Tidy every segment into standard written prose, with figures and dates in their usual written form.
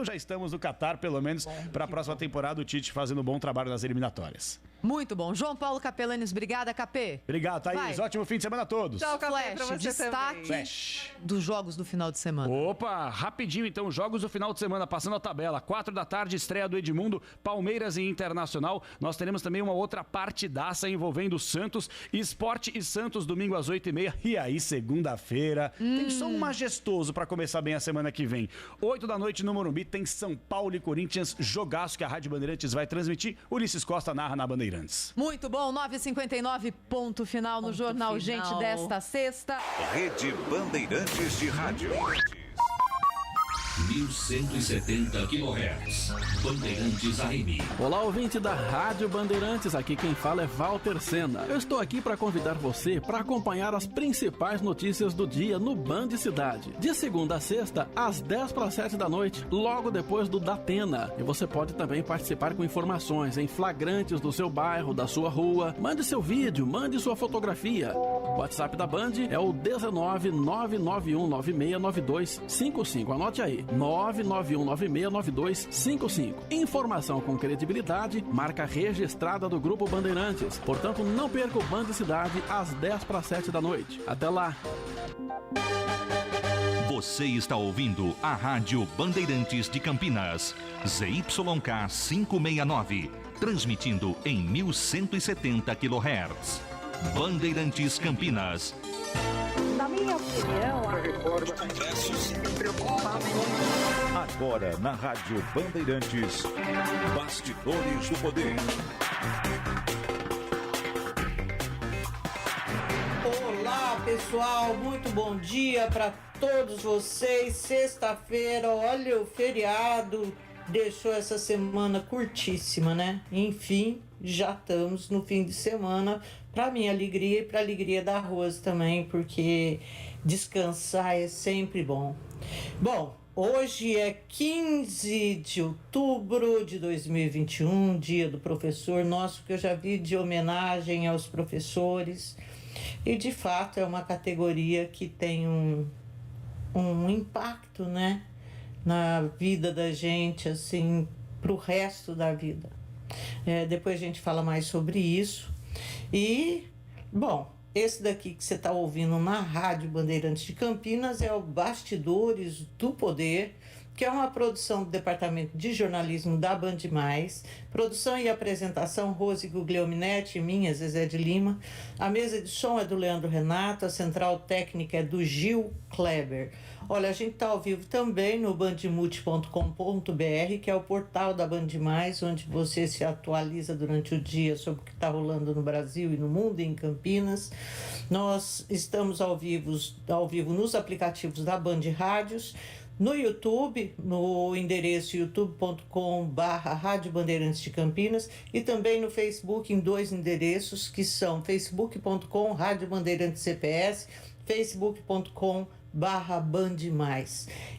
Então já estamos no Catar, pelo menos para a próxima temporada, o Tite fazendo um bom trabalho nas eliminatórias. Muito bom. João Paulo Capelanes, obrigada, Capê. Obrigado, Thaís. Vai. Ótimo fim de semana a todos. Tchau, Capê, pra você destaque também. dos jogos do final de semana. Opa, rapidinho então, jogos do final de semana, passando a tabela, 4 da tarde, estreia do Edmundo, Palmeiras e Internacional. Nós teremos também uma outra partidaça envolvendo Santos, Sport e Santos, domingo às 8h30. E aí, segunda-feira, tem som majestoso pra começar bem a semana que vem. 8 da noite no Morumbi, tem São Paulo e Corinthians, jogaço que a Rádio Bandeirantes vai transmitir. Ulisses Costa narra na Bandeirantes. Muito bom, 9h59, ponto final no Jornal Gente desta sexta. Rede Bandeirantes de Rádio. 1170 kHz. Bandeirantes AM. Olá, ouvinte da Rádio Bandeirantes, aqui quem fala é Walter Sena. Eu estou aqui para convidar você para acompanhar as principais notícias do dia no Band Cidade. De segunda a sexta, às 6:50 da noite, logo depois do Datena. E você pode também participar com informações em flagrantes do seu bairro, da sua rua. Mande seu vídeo, mande sua fotografia. O WhatsApp da Band é o 19991969255. Anote aí. 991969255. Informação com credibilidade, marca registrada do Grupo Bandeirantes. Portanto, não perca o Band Cidade às 6:50 da noite. Até lá! Você está ouvindo a Rádio Bandeirantes de Campinas, ZYK 569, transmitindo em 1170 kHz. Bandeirantes Campinas. Na minha opinião, a reforma Congressos agora na Rádio Bandeirantes, Bastidores do Poder. Olá, pessoal, muito bom dia para todos vocês. Sexta-feira, olha, o feriado deixou essa semana curtíssima, né? Enfim, já estamos no fim de semana, para minha alegria e para a alegria da Rose também, porque descansar é sempre bom. Bom, hoje é 15 de outubro de 2021, dia do professor nosso, que eu já vi de homenagem aos professores, e de fato é uma categoria que tem um impacto, né, na vida da gente, assim, pro resto da vida. Depois a gente fala mais sobre isso. E, bom, esse daqui que você está ouvindo na Rádio Bandeirantes de Campinas é o Bastidores do Poder, que é uma produção do Departamento de Jornalismo da Band+, produção e apresentação Rose Guglielminetti e minha, Zezé de Lima. A mesa de som é do Leandro Renato, a central técnica é do Gil Kleber. Olha, a gente está ao vivo também no bandmulti.com.br, que é o portal da Band+, onde você se atualiza durante o dia sobre o que está rolando no Brasil e no mundo e em Campinas. Nós estamos ao vivo nos aplicativos da Band Rádios, no YouTube, no endereço youtube.com/Rádio Bandeirantes de Campinas, e também no Facebook em 2 endereços, que são facebook.com Rádio Bandeirantes CPS, facebook.com/Band+.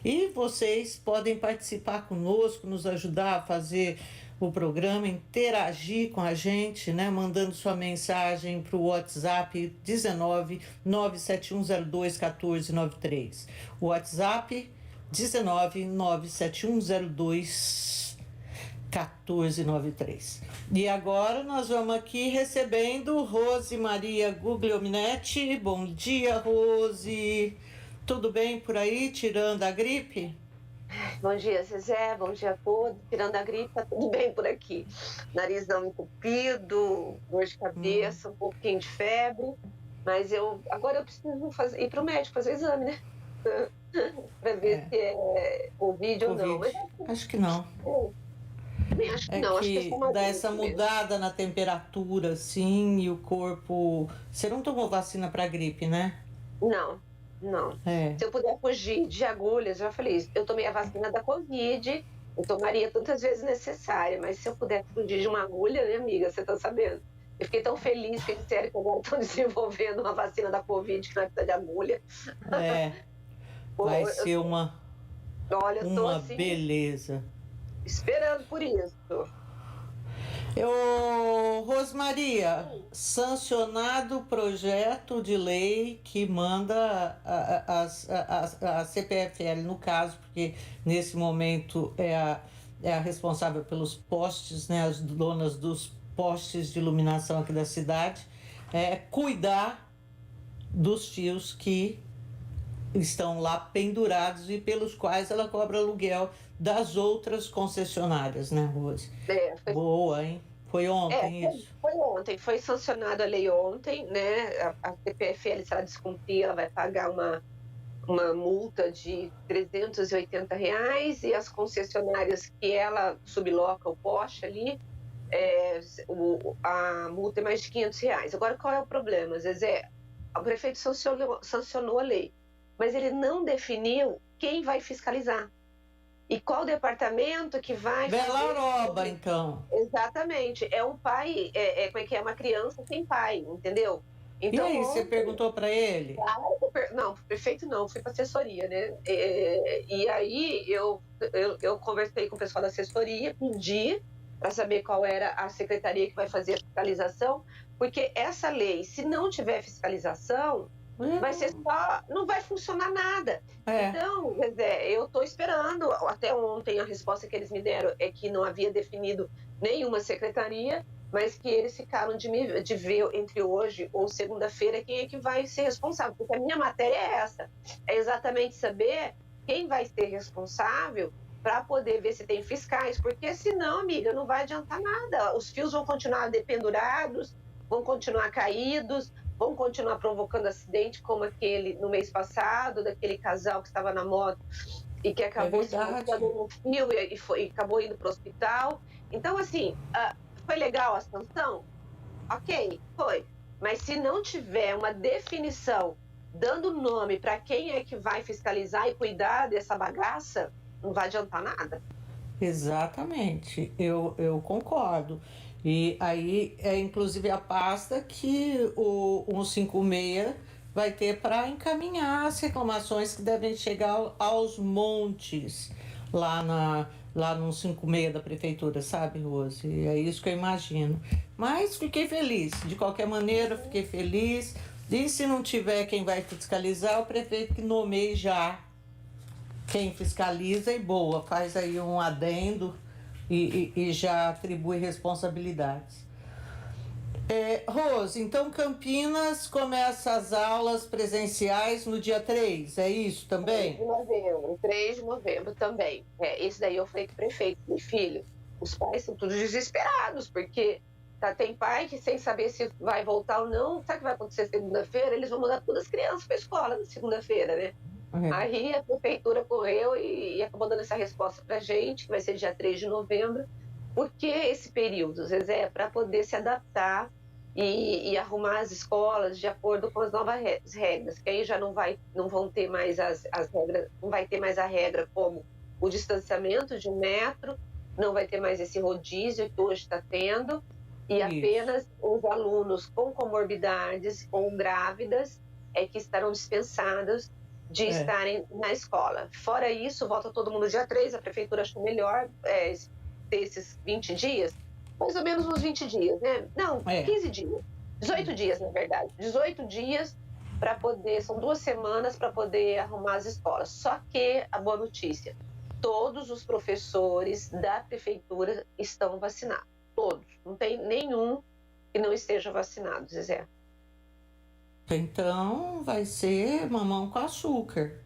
E vocês podem participar conosco, nos ajudar a fazer o programa, interagir com a gente, né, mandando sua mensagem para o WhatsApp 19 97102 1493. O WhatsApp 19 97102 1493. E agora nós vamos aqui recebendo Rose Maria Guglielminetti. Bom dia, Rose. Tudo bem por aí, tirando a gripe? Bom dia, Zezé. Bom dia a todos. Tirando a gripe, tá tudo bem por aqui. Nariz não entupido, dor de cabeça, um pouquinho de febre. Mas agora eu preciso ir para o médico fazer o exame, né? Para ver se é Covid ou não. Mas, acho que não. Acho que não. Acho que dá essa mudada na temperatura, assim, e o corpo... Você não tomou vacina para gripe, né? Não. Se eu puder fugir de agulhas, já falei isso. Eu tomei a vacina da Covid, eu tomaria tantas vezes necessária, mas se eu puder fugir de uma agulha, né, amiga, você tá sabendo? Eu fiquei tão feliz que eles disseram que agora estão desenvolvendo uma vacina da Covid que não precisa de agulha. Vai ser uma assim, beleza. Esperando por isso. Rosmaria, sancionado o projeto de lei que manda a CPFL, no caso, porque nesse momento é a responsável pelos postes, né, as donas dos postes de iluminação aqui da cidade, cuidar dos fios que estão lá pendurados e pelos quais ela cobra aluguel das outras concessionárias, né, Rose? Boa, hein? Foi ontem isso? Foi ontem, foi sancionada a lei ontem, né? A CPFL, se ela descumprir, ela vai pagar uma multa de R$380 e as concessionárias que ela subloca o poste ali, a multa é mais de R$500. Agora, qual é o problema, Zezé? O prefeito sancionou a lei, mas ele não definiu quem vai fiscalizar. E qual departamento que vai... Belaroba, então. Exatamente. É um pai, é uma criança sem pai, entendeu? Então, e aí, você perguntou para ele? Não, pro prefeito não, fui para assessoria, né? E aí eu conversei com o pessoal da assessoria, pedi para saber qual era a secretaria que vai fazer a fiscalização, porque essa lei, se não tiver fiscalização, vai ser só, não vai funcionar nada. Então, eu estou esperando, até ontem a resposta que eles me deram é que não havia definido nenhuma secretaria, mas que eles ficaram de ver entre hoje ou segunda-feira quem é que vai ser responsável, porque a minha matéria é essa, é exatamente saber quem vai ser responsável para poder ver se tem fiscais, porque senão, amiga, não vai adiantar nada, os fios vão continuar dependurados, vão continuar caídos, vão continuar provocando acidente como aquele no mês passado, daquele casal que estava na moto e que acabou se machucando no fio e acabou indo para o hospital. Então, assim, foi legal a sanção? Ok, foi. Mas se não tiver uma definição dando nome para quem é que vai fiscalizar e cuidar dessa bagaça, não vai adiantar nada. Exatamente, eu concordo. E aí é inclusive a pasta que o 156 vai ter para encaminhar as reclamações que devem chegar aos montes lá no 156 da prefeitura, sabe, Rose? É isso que eu imagino. Mas fiquei feliz, de qualquer maneira, fiquei feliz. E se não tiver quem vai fiscalizar, o prefeito que nomeie já quem fiscaliza e boa, faz aí um adendo e já atribui responsabilidades. Rose, então Campinas começa as aulas presenciais no dia 3, é isso também? 3 de novembro também. Esse daí eu falei com o prefeito, meu filho, os pais estão todos desesperados, porque tem pai que sem saber se vai voltar ou não, sabe o que vai acontecer segunda-feira? Eles vão mandar todas as crianças para a escola na segunda-feira, né? Aí a prefeitura correu e acabou dando essa resposta para a gente, que vai ser dia 3 de novembro. Por que esse período, Zezé? Para poder se adaptar e arrumar as escolas de acordo com as novas regras, que aí já não vão ter mais as regras, não vai ter mais a regra como o distanciamento de 1 metro, não vai ter mais esse rodízio que hoje está tendo, e apenas os alunos com comorbidades ou grávidas que estarão dispensados de estarem na escola. Fora isso, volta todo mundo dia 3, a prefeitura achou melhor ter esses 20 dias, mais ou menos uns 20 dias, né? Não, 15 dias, 18 dias, na verdade. 18 dias para poder, são 2 semanas para poder arrumar as escolas. Só que, a boa notícia, todos os professores da prefeitura estão vacinados. Todos. Não tem nenhum que não esteja vacinado, Zezé. Então vai ser mamão com açúcar.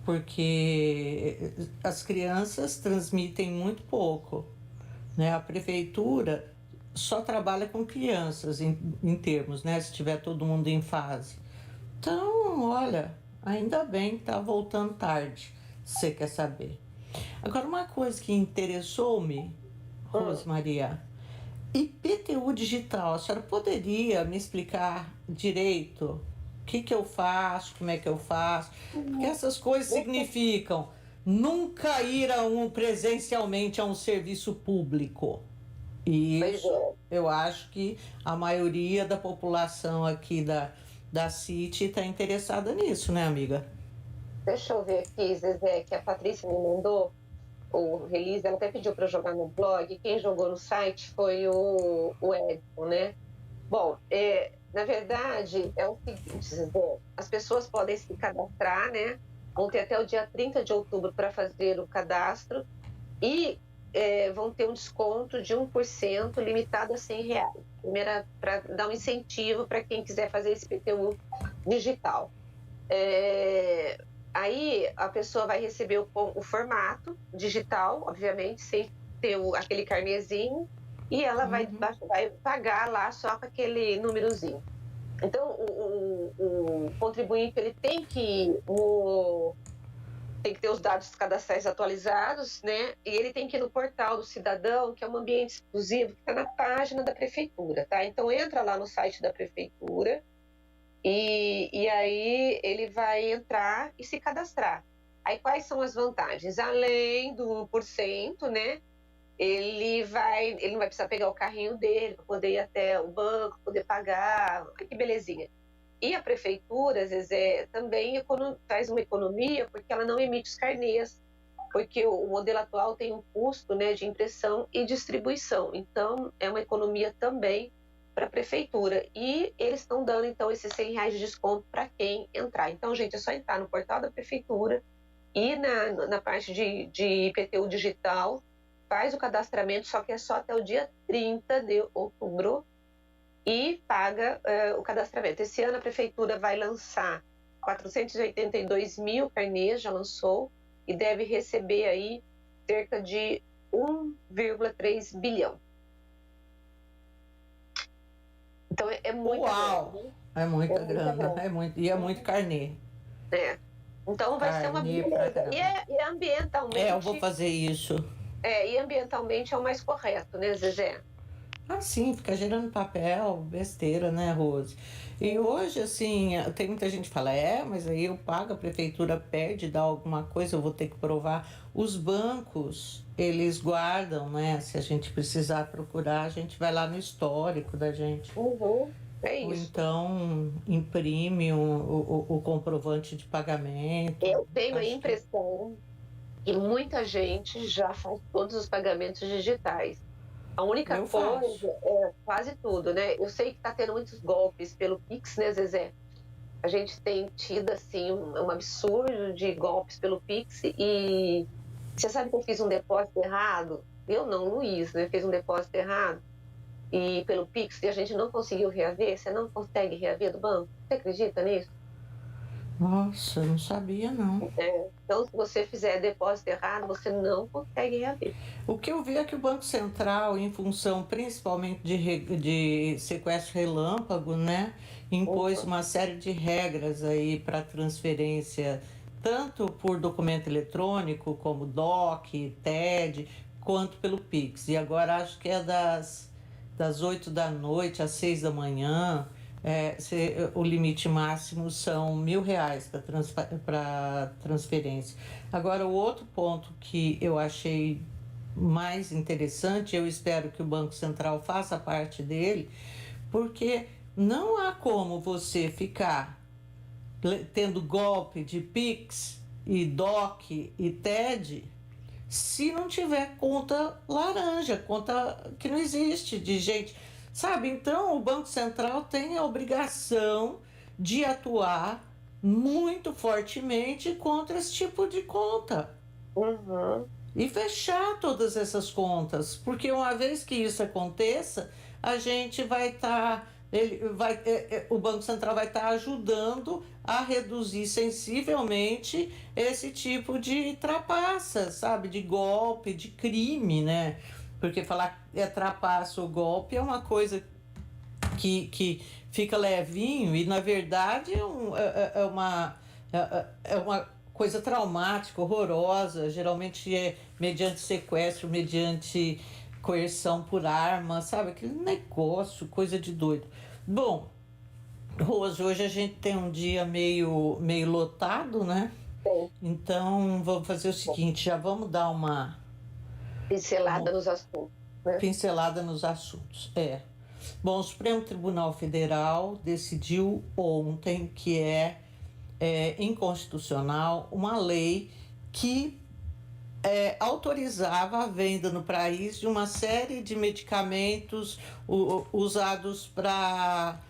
Porque as crianças transmitem muito pouco, né? A prefeitura só trabalha com crianças em termos, né? Se tiver todo mundo em fase. Então, olha, ainda bem que tá voltando tarde, se você quer saber. Agora, uma coisa que interessou-me, Rosmaria, IPTU digital, a senhora poderia me explicar direito o que eu faço, como é que eu faço? Porque essas coisas significam nunca ir presencialmente a um serviço público. E isso, eu acho que a maioria da população aqui da City está interessada nisso, né, amiga? Deixa eu ver aqui, Zezé, que a Patrícia me mandou. o release, ela até pediu para jogar no blog, quem jogou no site foi o Edson, né? Bom, na verdade, é o seguinte, as pessoas podem se cadastrar, né? Vão ter até o dia 30 de outubro para fazer o cadastro e vão ter um desconto de 1% limitado a R$100. Primeira, para dar um incentivo para quem quiser fazer esse IPTU digital. Aí a pessoa vai receber o formato digital, obviamente, sem ter aquele carnezinho, e ela vai pagar lá só com aquele númerozinho. Então, o contribuinte ele tem que ter os dados cadastrais atualizados, né? E ele tem que ir no portal do cidadão, que é um ambiente exclusivo, que está na página da prefeitura, tá? Então, entra lá no site da prefeitura e aí ele vai entrar e se cadastrar. Aí, quais são as vantagens? Além do 1%, né? Ele não vai precisar pegar o carrinho dele para poder ir até o banco, poder pagar. Ai, que belezinha. E a prefeitura, Zezé, também faz uma economia porque ela não emite os carnês, porque o modelo atual tem um custo, né, de impressão e distribuição. Então, é uma economia também para a prefeitura. E eles estão dando, então, esses R$100 de desconto para quem entrar. Então, gente, é só entrar no portal da prefeitura e na parte de IPTU digital, faz o cadastramento, só que é só até o dia 30 de outubro e paga o cadastramento. Esse ano a prefeitura vai lançar 482 mil carnês, já lançou, e deve receber aí cerca de 1,3 bilhão. Então é muita grana. É muita grana, é muito carnê. Então vai ser uma beleza. E ambientalmente... eu vou fazer isso. E ambientalmente é o mais correto, né, Zezé? Sim, fica gerando papel, besteira, né, Rose? E hoje, assim, tem muita gente que fala, mas aí eu pago, a prefeitura perde, dá alguma coisa, eu vou ter que provar. Os bancos, eles guardam, né? Se a gente precisar procurar, a gente vai lá no histórico da gente. É isso. Ou então imprime o comprovante de pagamento. Eu tenho a impressão que muita gente já faz todos os pagamentos digitais. A única coisa é quase tudo, né? Eu sei que está tendo muitos golpes pelo Pix, né, Zezé? A gente tem tido, assim, um absurdo de golpes pelo Pix e você sabe que eu fiz um depósito errado? Eu não, Luiz, né? Fez um depósito errado e pelo Pix e a gente não conseguiu reaver. Você não consegue reaver do banco? Você acredita nisso? Nossa, eu não sabia, não. Então, se você fizer depósito errado, você não consegue reaver. O que eu vi é que o Banco Central, em função principalmente de sequestro relâmpago, né, impôs uma série de regras aí para transferência, tanto por documento eletrônico, como DOC, TED, quanto pelo Pix. E agora acho que é das 8 da noite às 6 da manhã... o limite máximo são R$1.000 para transferência. Agora, o outro ponto que eu achei mais interessante, eu espero que o Banco Central faça parte dele, porque não há como você ficar tendo golpe de Pix e DOC e TED se não tiver conta laranja, conta que não existe de gente... Sabe, então o Banco Central tem a obrigação de atuar muito fortemente contra esse tipo de conta. E fechar todas essas contas, porque uma vez que isso aconteça, a gente vai estar... o Banco Central vai estar ajudando a reduzir sensivelmente esse tipo de trapaça, sabe, de golpe, de crime, né? Porque falar trapaça ou golpe é uma coisa que fica levinho e, na verdade, é uma coisa traumática, horrorosa. Geralmente é mediante sequestro, mediante coerção por arma, sabe? Aquele negócio, coisa de doido. Bom, Rose, hoje a gente tem um dia meio lotado, né? Então, vamos fazer o seguinte, já vamos dar uma... Pincelada nos assuntos. Né? Pincelada nos assuntos, Bom, o Supremo Tribunal Federal decidiu ontem que é inconstitucional uma lei que autorizava a venda no país de uma série de medicamentos usados para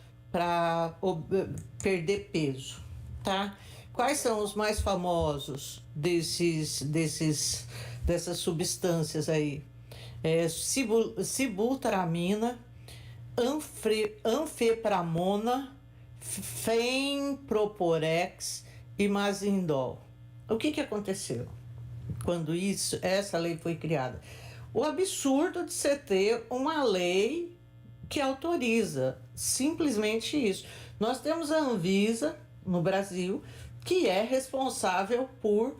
perder peso, tá? Quais são os mais famosos dessas substâncias aí? Sibutramina, anfepramona, fenproporex e mazindol. O que aconteceu quando essa lei foi criada? O absurdo de você ter uma lei que autoriza simplesmente isso. Nós temos a Anvisa no Brasil, que é responsável por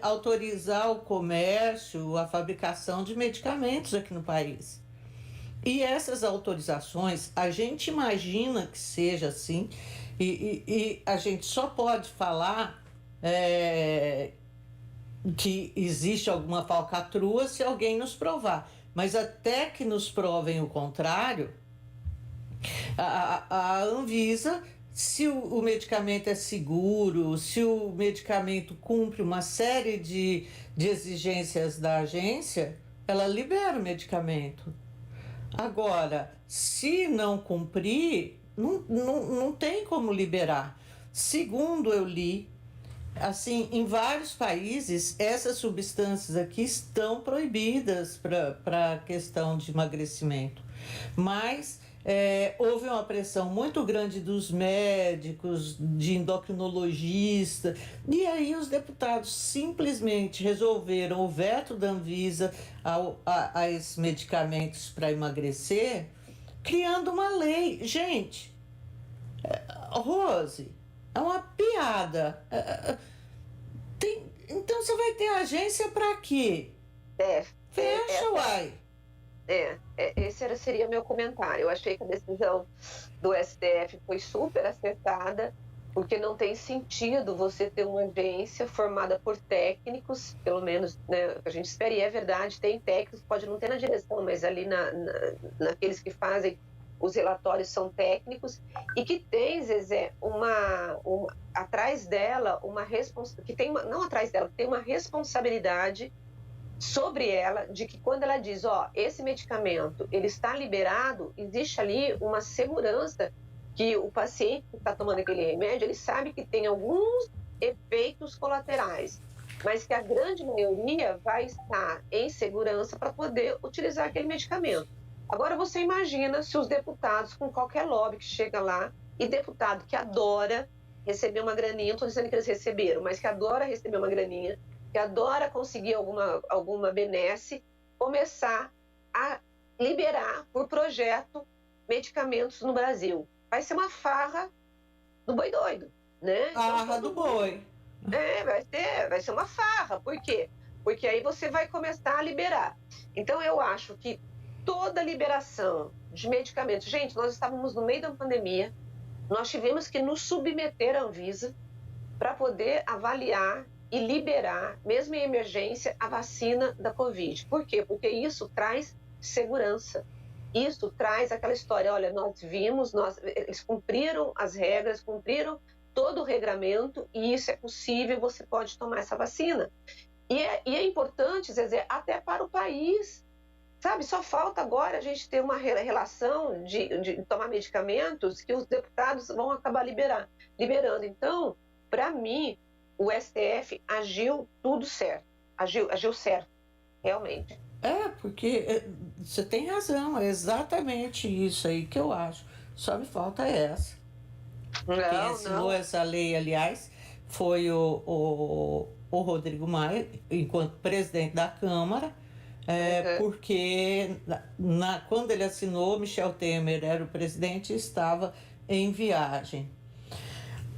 autorizar o comércio, a fabricação de medicamentos aqui no país. E essas autorizações, a gente imagina que seja assim, e a gente só pode falar que existe alguma falcatrua se alguém nos provar. Mas até que nos provem o contrário, a Anvisa, se o medicamento é seguro, se o medicamento cumpre uma série de exigências da agência, ela libera o medicamento. Agora, se não cumprir, não tem como liberar. Segundo eu li, assim, em vários países, essas substâncias aqui estão proibidas para a questão de emagrecimento. Mas houve uma pressão muito grande dos médicos, de endocrinologistas, e aí os deputados simplesmente resolveram o veto da Anvisa a esses medicamentos para emagrecer, criando uma lei. Gente, Rose, é uma piada. Então você vai ter agência para quê? Fecha, uai. Esse seria meu comentário. Eu achei que a decisão do STF foi super acertada, porque não tem sentido você ter uma agência formada por técnicos, pelo menos, né, a gente espera, e é verdade, tem técnicos, pode não ter na direção, mas ali naqueles que fazem os relatórios são técnicos, e que tem, Zezé, atrás dela uma responsabilidade, não atrás dela, tem uma responsabilidade sobre ela, de que quando ela diz, esse medicamento, ele está liberado, existe ali uma segurança que o paciente que está tomando aquele remédio, ele sabe que tem alguns efeitos colaterais, mas que a grande maioria vai estar em segurança para poder utilizar aquele medicamento. Agora você imagina se os deputados, com qualquer lobby que chega lá, e deputado que adora receber uma graninha, não estou dizendo que eles receberam, mas que adora receber uma graninha, que adora conseguir alguma benesse, começar a liberar por projeto medicamentos no Brasil. Vai ser uma farra do boi doido, né? Farra do boi. Vai ser uma farra. Por quê? Porque aí você vai começar a liberar. Então, eu acho que toda liberação de medicamentos... Gente, nós estávamos no meio da pandemia, nós tivemos que nos submeter à Anvisa para poder avaliar e liberar, mesmo em emergência, a vacina da Covid. Por quê? Porque isso traz segurança. Isso traz aquela história, olha, nós vimos, eles cumpriram as regras, cumpriram todo o regramento, e isso é possível, você pode tomar essa vacina. E é importante, Zezé, até para o país, sabe? Só falta agora a gente ter uma relação de tomar medicamentos que os deputados vão acabar liberando. Então, para mim, o STF agiu tudo certo, agiu certo, realmente. Porque você tem razão, é exatamente isso aí que eu acho. Só me falta essa. Quem assinou essa lei, aliás, foi o Rodrigo Maia, enquanto presidente da Câmara, porque quando ele assinou, Michel Temer era o presidente e estava em viagem.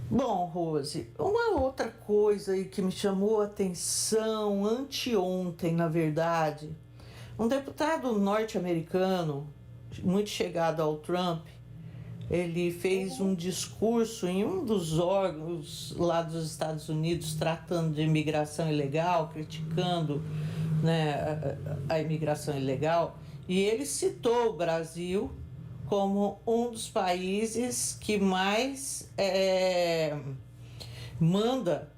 Bom, Rose, uma outra coisa aí que me chamou a atenção anteontem, na verdade, um deputado norte-americano, muito chegado ao Trump, ele fez um discurso em um dos órgãos lá dos Estados Unidos tratando de imigração ilegal, criticando, né, a imigração ilegal, e ele citou o Brasil como um dos países que mais manda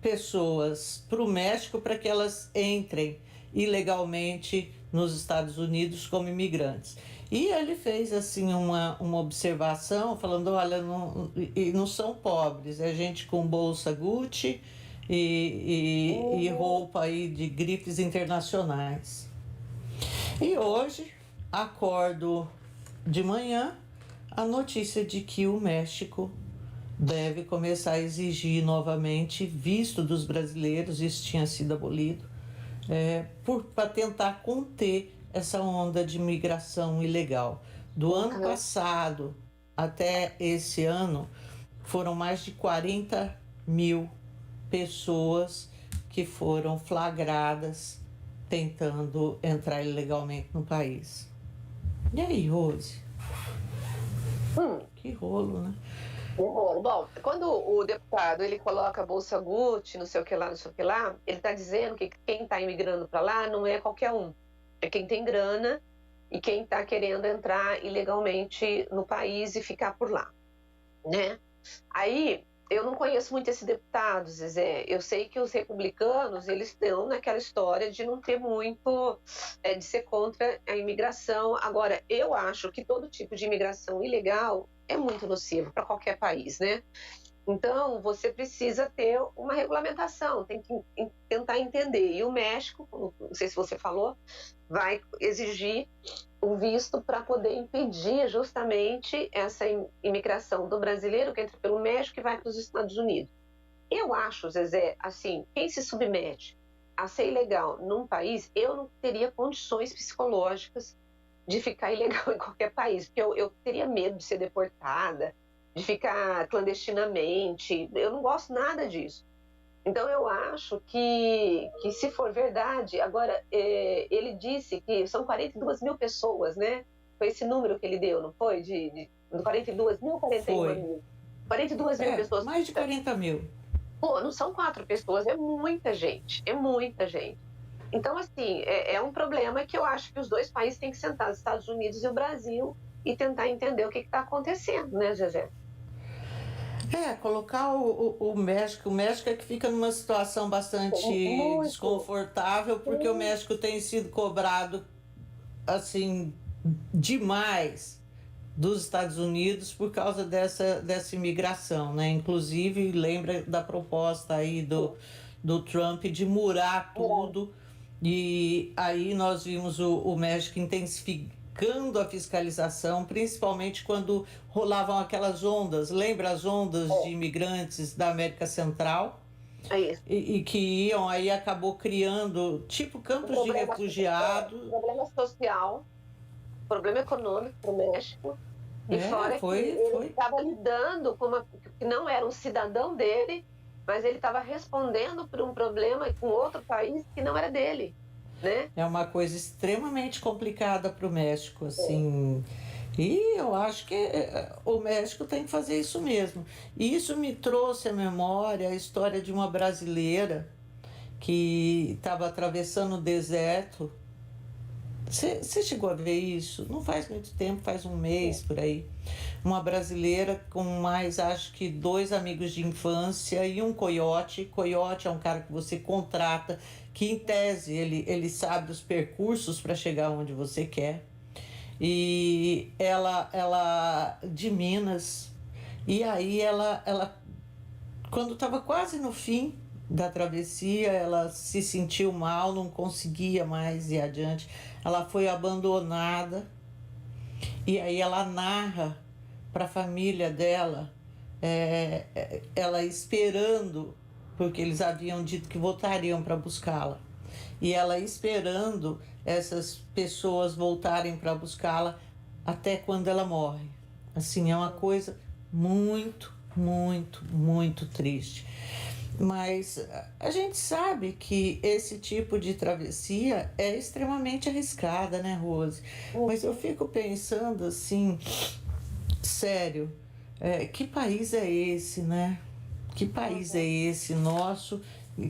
pessoas para o México para que elas entrem ilegalmente nos Estados Unidos como imigrantes. E ele fez assim uma observação falando, olha, não são pobres, é gente com bolsa Gucci e roupa aí de grifes internacionais. E hoje acordo de manhã a notícia de que o México deve começar a exigir novamente visto dos brasileiros, isso tinha sido abolido, para tentar conter essa onda de imigração ilegal. Do ano passado até esse ano, foram mais de 40 mil pessoas que foram flagradas tentando entrar ilegalmente no país. E aí, Rose? Que rolo, né? Bom, quando o deputado ele coloca a Bolsa Gucci, não sei o que lá, ele está dizendo que quem está imigrando para lá não é qualquer um. É quem tem grana e quem está querendo entrar ilegalmente no país e ficar por lá, né? Aí, eu não conheço muito esse deputado, Zezé. Eu sei que os republicanos, eles estão naquela história de não ter muito, de ser contra a imigração. Agora, eu acho que todo tipo de imigração ilegal é muito nocivo para qualquer país, né? Então, você precisa ter uma regulamentação, tem que tentar entender. E o México, não sei se você falou, vai exigir um visto para poder impedir justamente essa imigração do brasileiro que entra pelo México e vai para os Estados Unidos. Eu acho, Zezé, assim, quem se submete a ser ilegal num país, eu não teria condições psicológicas de ficar ilegal em qualquer país, porque eu teria medo de ser deportada, de ficar clandestinamente, eu não gosto nada disso. Então eu acho que se for verdade, agora ele disse que são 42 mil pessoas, né? Foi esse número que ele deu, não foi? De 42 mil ou 41 mil? 42 mil pessoas. Mais de 40 mil. Pô, não são 4 pessoas, é muita gente, Então, assim, é um problema que eu acho que os dois países têm que sentar, os Estados Unidos e o Brasil, e tentar entender o que está acontecendo, né, Zezé? Colocar o México é que fica numa situação bastante desconfortável, porque o México tem sido cobrado, assim, demais dos Estados Unidos por causa dessa imigração, né? Inclusive, lembra da proposta aí do Trump de murar tudo, e aí nós vimos o México intensificando a fiscalização, principalmente quando rolavam aquelas ondas, lembra as ondas de imigrantes da América Central? E que iam, aí acabou criando tipo campos de refugiados. Problema social, problema econômico para o México. E fora que ele estava lidando com que não era um cidadão dele, mas ele estava respondendo por um problema com outro país que não era dele, né? É uma coisa extremamente complicada para o México, assim. E eu acho que o México tem que fazer isso mesmo. E isso me trouxe à memória a história de uma brasileira que estava atravessando o deserto. Você chegou a ver isso? Não faz muito tempo, faz um mês por aí. Uma brasileira com mais, acho que 2 amigos de infância e um coiote. Coiote é um cara que você contrata, que em tese ele sabe os percursos para chegar onde você quer. E ela de Minas, e aí ela quando estava quase no fim da travessia, ela se sentiu mal, não conseguia mais ir adiante, ela foi abandonada, e aí ela narra para a família dela, ela esperando, porque eles haviam dito que voltariam para buscá-la, e ela esperando essas pessoas voltarem para buscá-la até quando ela morre. Assim, é uma coisa muito, muito, muito triste. Mas a gente sabe que esse tipo de travessia é extremamente arriscada, né, Rose? Mas eu fico pensando assim, sério, que país é esse, né? Que país é esse nosso,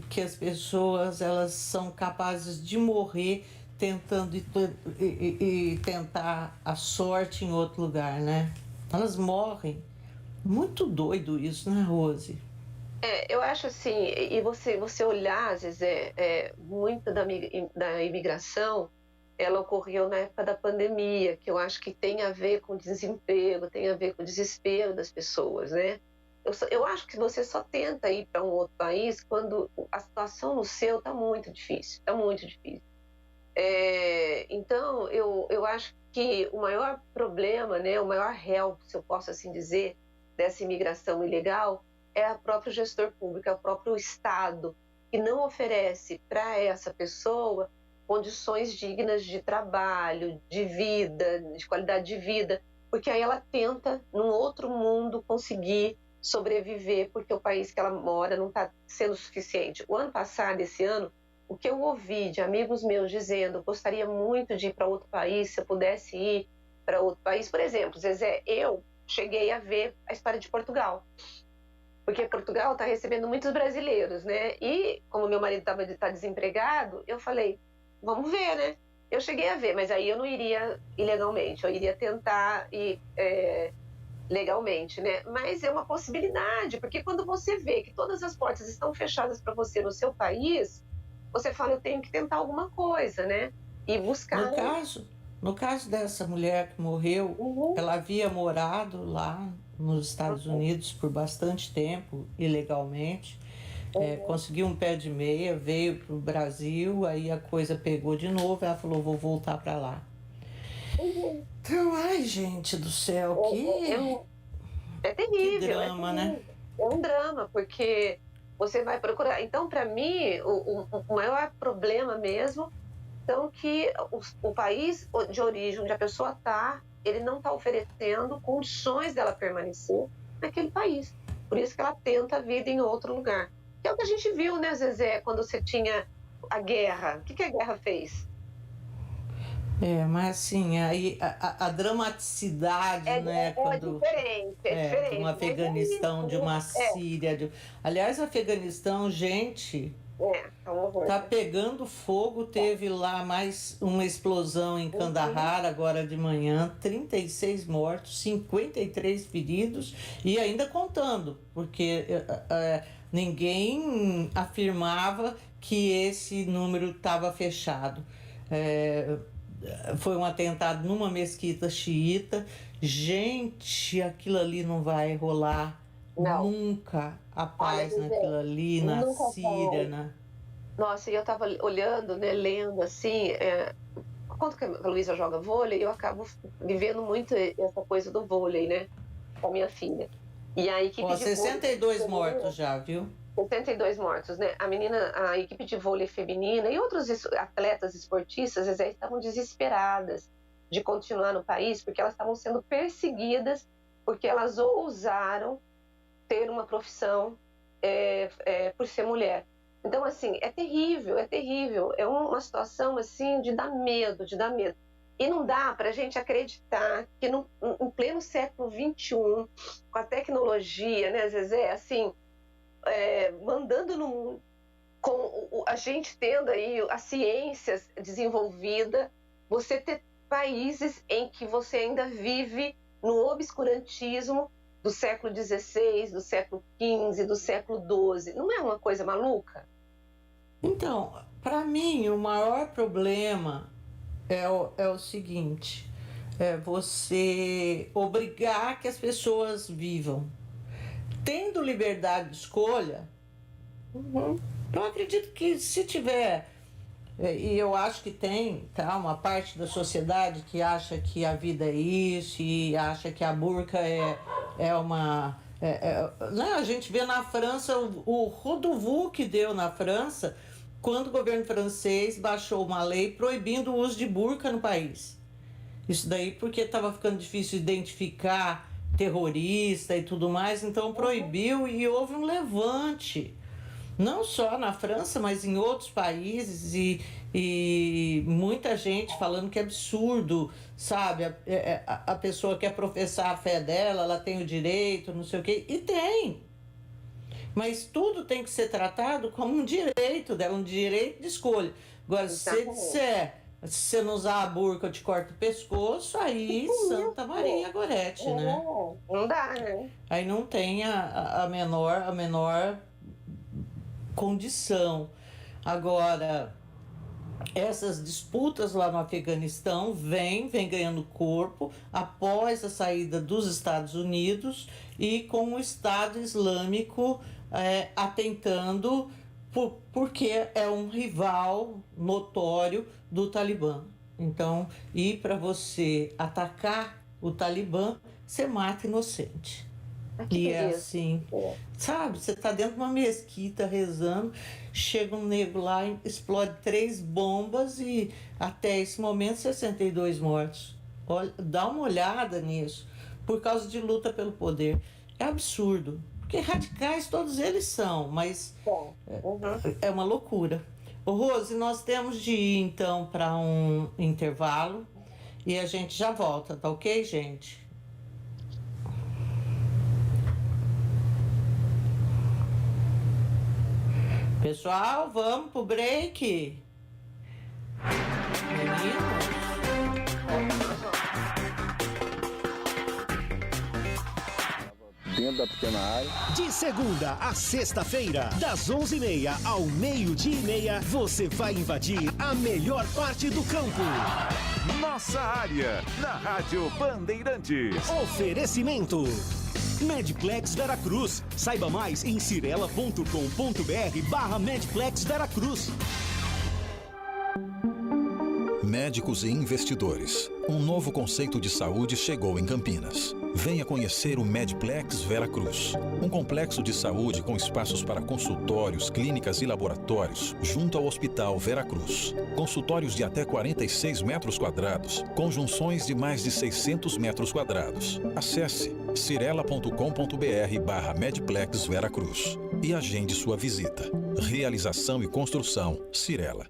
que as pessoas elas são capazes de morrer tentando e tentar a sorte em outro lugar, né? Elas morrem. Muito doido isso, né, Rose? Eu acho assim, e você olhar, Zezé, muito da imigração, ela ocorreu na época da pandemia, que eu acho que tem a ver com desemprego, tem a ver com o desespero das pessoas, né? Eu acho que você só tenta ir para um outro país quando a situação no seu está muito difícil, está muito difícil. Então, eu acho que o maior problema, né, o maior réu, se eu posso assim dizer, dessa imigração ilegal é o próprio gestor público, é o próprio Estado, que não oferece para essa pessoa condições dignas de trabalho, de vida, de qualidade de vida, porque aí ela tenta, num outro mundo, conseguir sobreviver, porque o país que ela mora não está sendo suficiente. O ano passado, esse ano, o que eu ouvi de amigos meus dizendo, gostaria muito de ir para outro país, se eu pudesse ir para outro país. Por exemplo, Zezé, eu cheguei a ver a história de Portugal, porque Portugal está recebendo muitos brasileiros, né? E como meu marido tá desempregado, eu falei, vamos ver, né? Eu cheguei a ver, mas aí eu não iria ilegalmente, eu iria tentar ir legalmente, né? Mas é uma possibilidade, porque quando você vê que todas as portas estão fechadas para você no seu país, você fala, eu tenho que tentar alguma coisa, né? E buscar. No caso dessa mulher que morreu, ela havia morado lá nos Estados Unidos por bastante tempo, ilegalmente. Conseguiu um pé de meia, veio para o Brasil, aí a coisa pegou de novo, ela falou, vou voltar para lá. Então, ai, gente do céu, é terrível. Que drama, né? É um drama, porque você vai procurar. Então, para mim, o maior problema mesmo é que o país de origem onde a pessoa está, ele não está oferecendo condições dela permanecer naquele país. Por isso que ela tenta a vida em outro lugar. Que é o que a gente viu, né, Zezé, quando você tinha a guerra. O que a guerra fez? Mas assim, aí a dramaticidade, né? Quando, diferente, diferente. De um Afeganistão, de uma Síria. Aliás, o Afeganistão, gente, tá pegando fogo. Teve lá mais uma explosão em Kandahar agora de manhã, 36 mortos, 53 feridos e ainda contando, porque ninguém afirmava que esse número estava fechado. Foi um atentado numa mesquita xiita. Gente, aquilo ali não vai rolar nunca. A paz naquilo ali, na Síria, né? Nossa, e eu tava olhando, né, lendo assim, quando que a Luísa joga vôlei, eu acabo vivendo muito essa coisa do vôlei, né, com a minha filha. E a equipe de 62 vôlei, mortos já, viu? 72 mortos, né? A equipe de vôlei feminina e outros atletas esportistas estavam desesperadas de continuar no país, porque elas estavam sendo perseguidas, porque elas ousaram ter uma profissão por ser mulher. Então, assim, é terrível, é terrível. É uma situação, assim, de dar medo, de dar medo. E não dá para a gente acreditar que em pleno século XXI, com a tecnologia, né, Zezé, assim, mandando no mundo, com a gente tendo aí a ciência desenvolvida, você ter países em que você ainda vive no obscurantismo do século XVI, do século XV, do século XII. Não é uma coisa maluca? Então, para mim, o maior problema é o seguinte, é você obrigar que as pessoas vivam. Tendo liberdade de escolha, eu acredito que se tiver, e eu acho que tem, tá, uma parte da sociedade que acha que a vida é isso e acha que a burca é uma... né? A gente vê na França, o rodovu que deu na França, quando o governo francês baixou uma lei proibindo o uso de burca no país. Isso daí porque estava ficando difícil identificar terrorista e tudo mais, então proibiu e houve um levante, não só na França, mas em outros países e muita gente falando que é absurdo, sabe? A pessoa quer professar a fé dela, ela tem o direito, não sei o quê, e tem. Mas tudo tem que ser tratado como um direito dela, um direito de escolha. Agora, se você disser, se você não usar a burca, eu te corto o pescoço, aí Santa Maria Gorete, né? Não dá, né? Aí não tem a menor condição. Agora, essas disputas lá no Afeganistão vêm ganhando corpo após a saída dos Estados Unidos e com o Estado Islâmico atentando, porque é um rival notório do Talibã. Então, e para você atacar o Talibã, você mata inocente. E é assim, sabe, você tá dentro de uma mesquita rezando, chega um nego lá, explode 3 bombas e até esse momento 62 mortos. Olha, dá uma olhada nisso, por causa de luta pelo poder. É absurdo, porque radicais todos eles são, mas é uma loucura. Ô Rose, nós temos de ir então para um intervalo e a gente já volta, tá ok, gente? Pessoal, vamos pro break. Meninos. Dentro da pequena área. De segunda a sexta-feira, das 11h30 ao 12h30, você vai invadir a melhor parte do campo. Nossa área, na Rádio Bandeirantes. Oferecimento Medplex Veracruz. Saiba mais em cirela.com.br/Medplex Veracruz. Médicos e investidores. Um novo conceito de saúde chegou em Campinas. Venha conhecer o Medplex Veracruz. Um complexo de saúde com espaços para consultórios, clínicas e laboratórios, junto ao Hospital Veracruz. Consultórios de até 46 metros quadrados, conjunções de mais de 600 metros quadrados. Acesse cirela.com.br/Medplex Veracruz e agende sua visita. Realização e construção Cirela.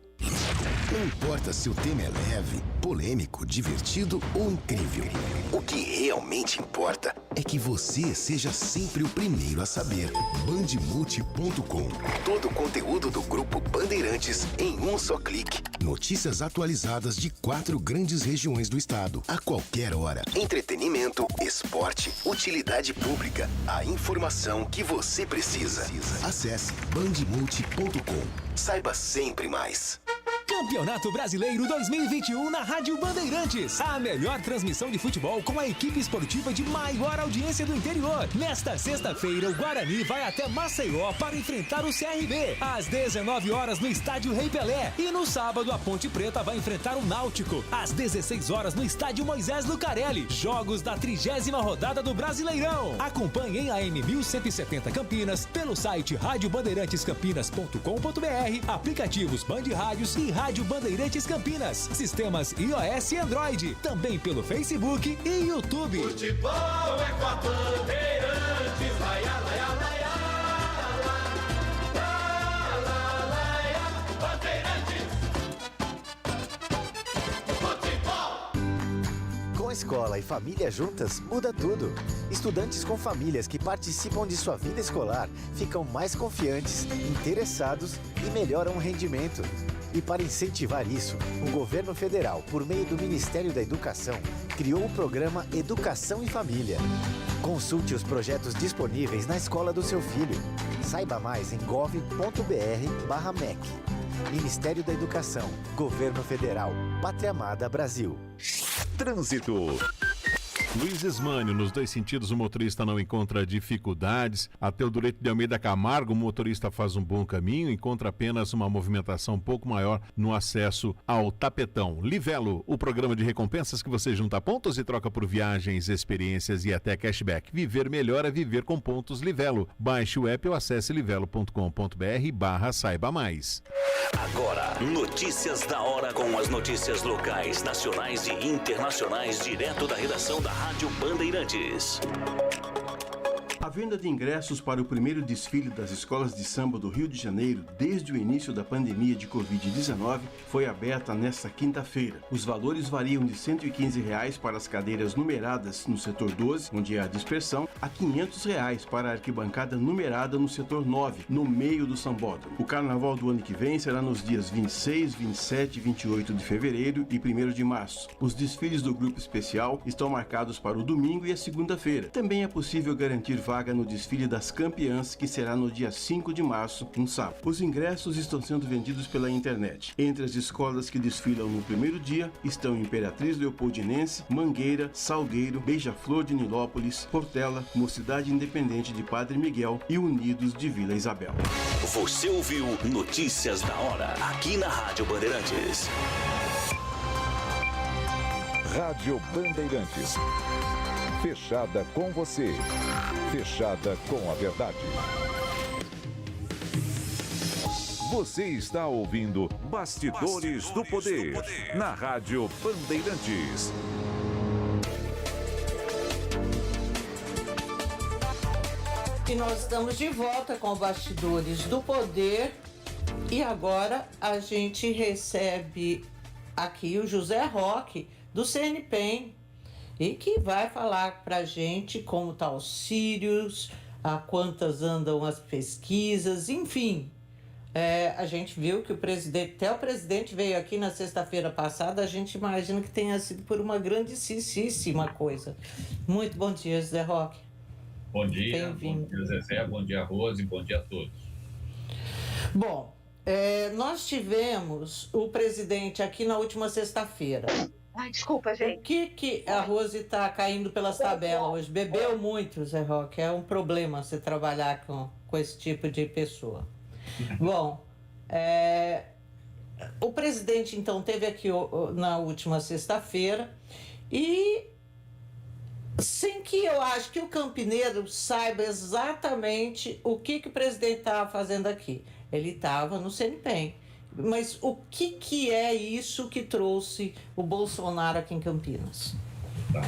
Não importa se o tema é leve, polêmico, divertido ou incrível. O que realmente importa é que você seja sempre o primeiro a saber. Bandemulti.com. Todo o conteúdo do Grupo Bandeirantes em um só clique. Notícias atualizadas de 4 grandes regiões do estado, a qualquer hora. Entretenimento, esporte, utilidade pública. A informação que você precisa. Acesse bandemulti.com. Saiba sempre mais. Campeonato Brasileiro 2021 na Rádio Bandeirantes. A melhor transmissão de futebol com a equipe esportiva de maior audiência do interior. Nesta sexta-feira, o Guarani vai até Maceió para enfrentar o CRB. Às 19 horas no Estádio Rei Pelé. E no sábado, a Ponte Preta vai enfrentar o Náutico. Às 16 horas no Estádio Moisés Lucarelli. Jogos da 30ª rodada do Brasileirão. Acompanhe em AM 1170 Campinas, pelo site radiobandeirantescampinas.com.br, aplicativos Band Rádios e Rádio Bandeirantes Campinas, sistemas iOS e Android, também pelo Facebook e YouTube. Futebol é com a Bandeirantes, vai a laia, laia, Bandeirantes. Futebol. Com escola e família juntas, muda tudo. Estudantes com famílias que participam de sua vida escolar ficam mais confiantes, interessados e melhoram o rendimento. E para incentivar isso, o governo federal, por meio do Ministério da Educação, criou o programa Educação em Família. Consulte os projetos disponíveis na escola do seu filho. Saiba mais em gov.br/MEC. Ministério da Educação, Governo Federal, Pátria Amada Brasil. Trânsito. Luiz Ismânio, nos dois sentidos o motorista não encontra dificuldades. Até o Dureto de Almeida Camargo, o motorista faz um bom caminho, encontra apenas uma movimentação um pouco maior no acesso ao Tapetão. Livelo, o programa de recompensas que você junta pontos e troca por viagens, experiências e até cashback. Viver melhor é viver com pontos Livelo. Baixe o app ou acesse livelo.com.br/saiba mais. Agora, notícias da hora com as notícias locais, nacionais e internacionais, direto da redação da Rádio Bandeirantes. A venda de ingressos para o primeiro desfile das escolas de samba do Rio de Janeiro desde o início da pandemia de Covid-19 foi aberta nesta quinta-feira. Os valores variam de R$ 115 para as cadeiras numeradas no setor 12, onde há dispersão, a R$ 500 para a arquibancada numerada no setor 9, no meio do sambódromo. O carnaval do ano que vem será nos dias 26, 27 e 28 de fevereiro e 1º de março. Os desfiles do grupo especial estão marcados para o domingo e a segunda-feira. Também é possível garantir vagas vaga no desfile das campeãs, que será no dia 5 de março, um sábado. Os ingressos estão sendo vendidos pela internet. Entre as escolas que desfilam no primeiro dia estão Imperatriz Leopoldinense, Mangueira, Salgueiro, Beija-Flor de Nilópolis, Portela, Mocidade Independente de Padre Miguel e Unidos de Vila Isabel. Você ouviu Notícias da Hora, aqui na Rádio Bandeirantes. Rádio Bandeirantes. Fechada com você. Fechada com a verdade. Você está ouvindo Bastidores do Poder, na Rádio Bandeirantes. E nós estamos de volta com Bastidores do Poder. E agora a gente recebe aqui o José Roque, do CNPEM, e que vai falar pra gente como tá os Sírios, a quantas andam as pesquisas, enfim. A gente viu que até o presidente veio aqui na sexta-feira passada, a gente imagina que tenha sido por uma grandíssima coisa. Muito bom dia, José Roque. Bom dia, bom dia, Zezé, bom dia, Rose, bom dia a todos. Bom, nós tivemos o presidente aqui na última sexta-feira. Ai, desculpa, gente. O que a Rose está caindo pelas tabelas hoje? Bebeu muito, Zé Roque. É um problema você trabalhar com esse tipo de pessoa. Bom, o presidente, então, esteve aqui na última sexta-feira e sem que eu acho que o campineiro saiba exatamente o que o presidente estava fazendo aqui. Ele estava no CNPEM. Mas o que é isso que trouxe o Bolsonaro aqui em Campinas? Tá.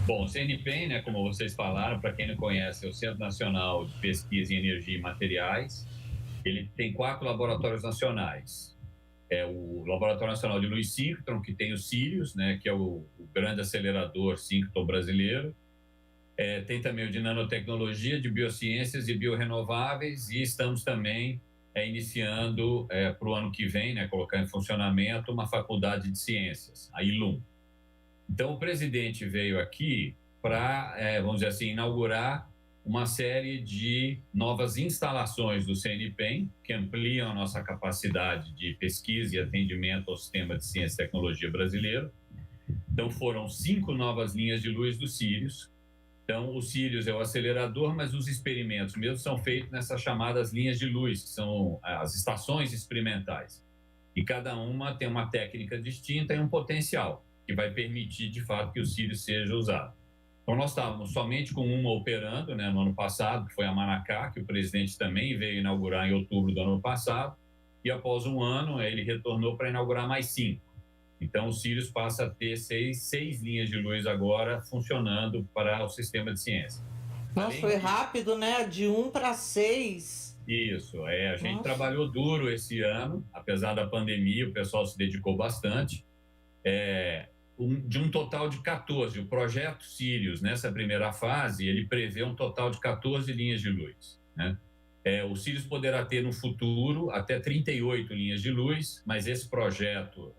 Bom, o CNPEM, né, como vocês falaram, para quem não conhece, é o Centro Nacional de Pesquisa em Energia e Materiais. Ele tem 4 laboratórios nacionais. É o Laboratório Nacional de Luz Síncron, que tem o Sírios, né, que é o grande acelerador síncron brasileiro. Tem também o de nanotecnologia, de biociências e biorrenováveis, e estamos também iniciando para o ano que vem, né, colocar em funcionamento uma faculdade de ciências, a ILUM. Então, o presidente veio aqui para, vamos dizer assim, inaugurar uma série de novas instalações do CNPEM, que ampliam a nossa capacidade de pesquisa e atendimento ao sistema de ciência e tecnologia brasileiro. Então, foram 5 novas linhas de luz do Sírios. Então, o Sírios é o acelerador, mas os experimentos mesmo são feitos nessas chamadas linhas de luz, que são as estações experimentais. E cada uma tem uma técnica distinta e um potencial, que vai permitir, de fato, que o Sírios seja usado. Então, nós estávamos somente com uma operando, né, no ano passado, que foi a Manacá, que o presidente também veio inaugurar em outubro do ano passado, e após um ano, ele retornou para inaugurar mais 5. Então, o Sírios passa a ter 6 linhas de luz agora funcionando para o sistema de ciência. Nossa, foi rápido, né? De 1 para 6. Isso, a gente trabalhou duro esse ano, apesar da pandemia, o pessoal se dedicou bastante. De um total de 14, o projeto Sírios, nessa primeira fase, ele prevê um total de 14 linhas de luz, né? O Sírios poderá ter no futuro até 38 linhas de luz, mas esse projeto,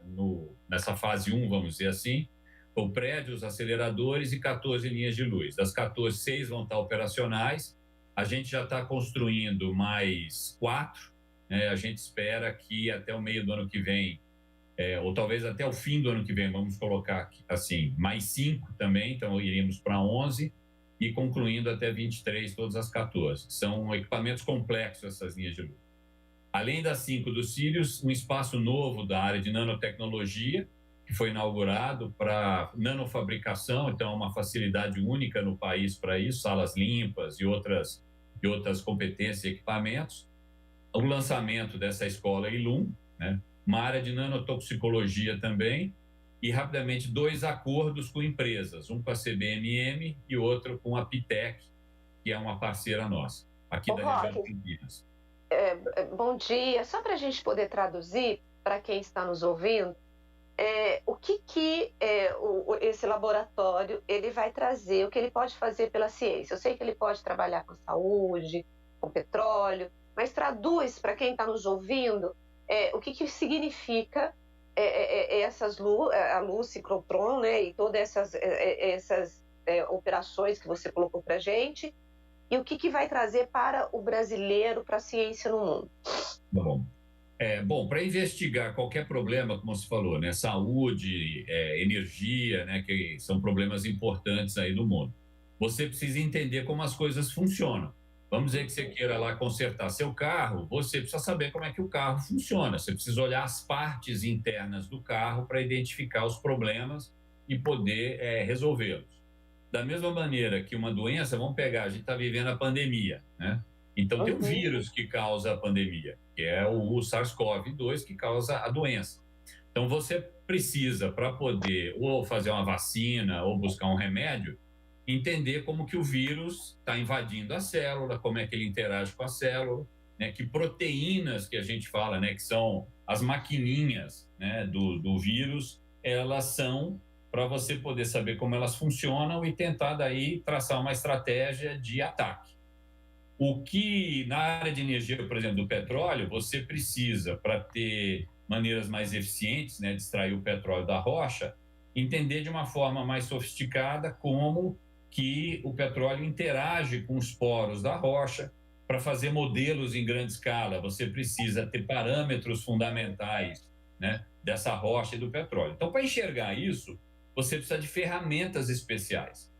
nessa fase 1, vamos dizer assim, o prédio, os aceleradores e 14 linhas de luz. Das 14, 6 vão estar operacionais. A gente já está construindo mais 4. A gente espera que até o meio do ano que vem, ou talvez até o fim do ano que vem, vamos colocar assim, mais 5 também, então iríamos para 11. E concluindo até 23, todas as 14. São equipamentos complexos essas linhas de luz. Além das 5 do Sírios, um espaço novo da área de nanotecnologia, que foi inaugurado para nanofabricação, então é uma facilidade única no país para isso, salas limpas e outras competências e equipamentos. O lançamento dessa escola ILUM, né? Uma área de nanotoxicologia também, e rapidamente 2 acordos com empresas, um com a CBMM e outro com a Pitec, que é uma parceira nossa, aqui da região de Campinas. Bom dia, só para a gente poder traduzir para quem está nos ouvindo, o que esse laboratório ele vai trazer, o que ele pode fazer pela ciência. Eu sei que ele pode trabalhar com saúde, com petróleo, mas traduz para quem está nos ouvindo o que significa a luz ciclotron, né, e todas essas operações que você colocou para a gente, e o que vai trazer para o brasileiro, para a ciência no mundo? Bom, para investigar qualquer problema, como você falou, né, saúde, energia, né, que são problemas importantes aí do mundo, você precisa entender como as coisas funcionam. Vamos dizer que você queira lá consertar seu carro, você precisa saber como é que o carro funciona. Você precisa olhar as partes internas do carro para identificar os problemas e poder resolvê-los. Da mesma maneira que uma doença, vamos pegar, a gente está vivendo a pandemia, né? Então tem um vírus que causa a pandemia, que é o SARS-CoV-2, que causa a doença. Então você precisa, para poder ou fazer uma vacina ou buscar um remédio, entender como que o vírus está invadindo a célula, como é que ele interage com a célula, né, que proteínas que a gente fala, né, que são as maquininhas, né, do vírus, elas são para você poder saber como elas funcionam e tentar daí traçar uma estratégia de ataque. O que na área de energia, por exemplo, do petróleo, você precisa, para ter maneiras mais eficientes, né, de extrair o petróleo da rocha, entender de uma forma mais sofisticada como que o petróleo interage com os poros da rocha. Para fazer modelos em grande escala, você precisa ter parâmetros fundamentais, né, dessa rocha e do petróleo. Então, para enxergar isso, você precisa de ferramentas especiais,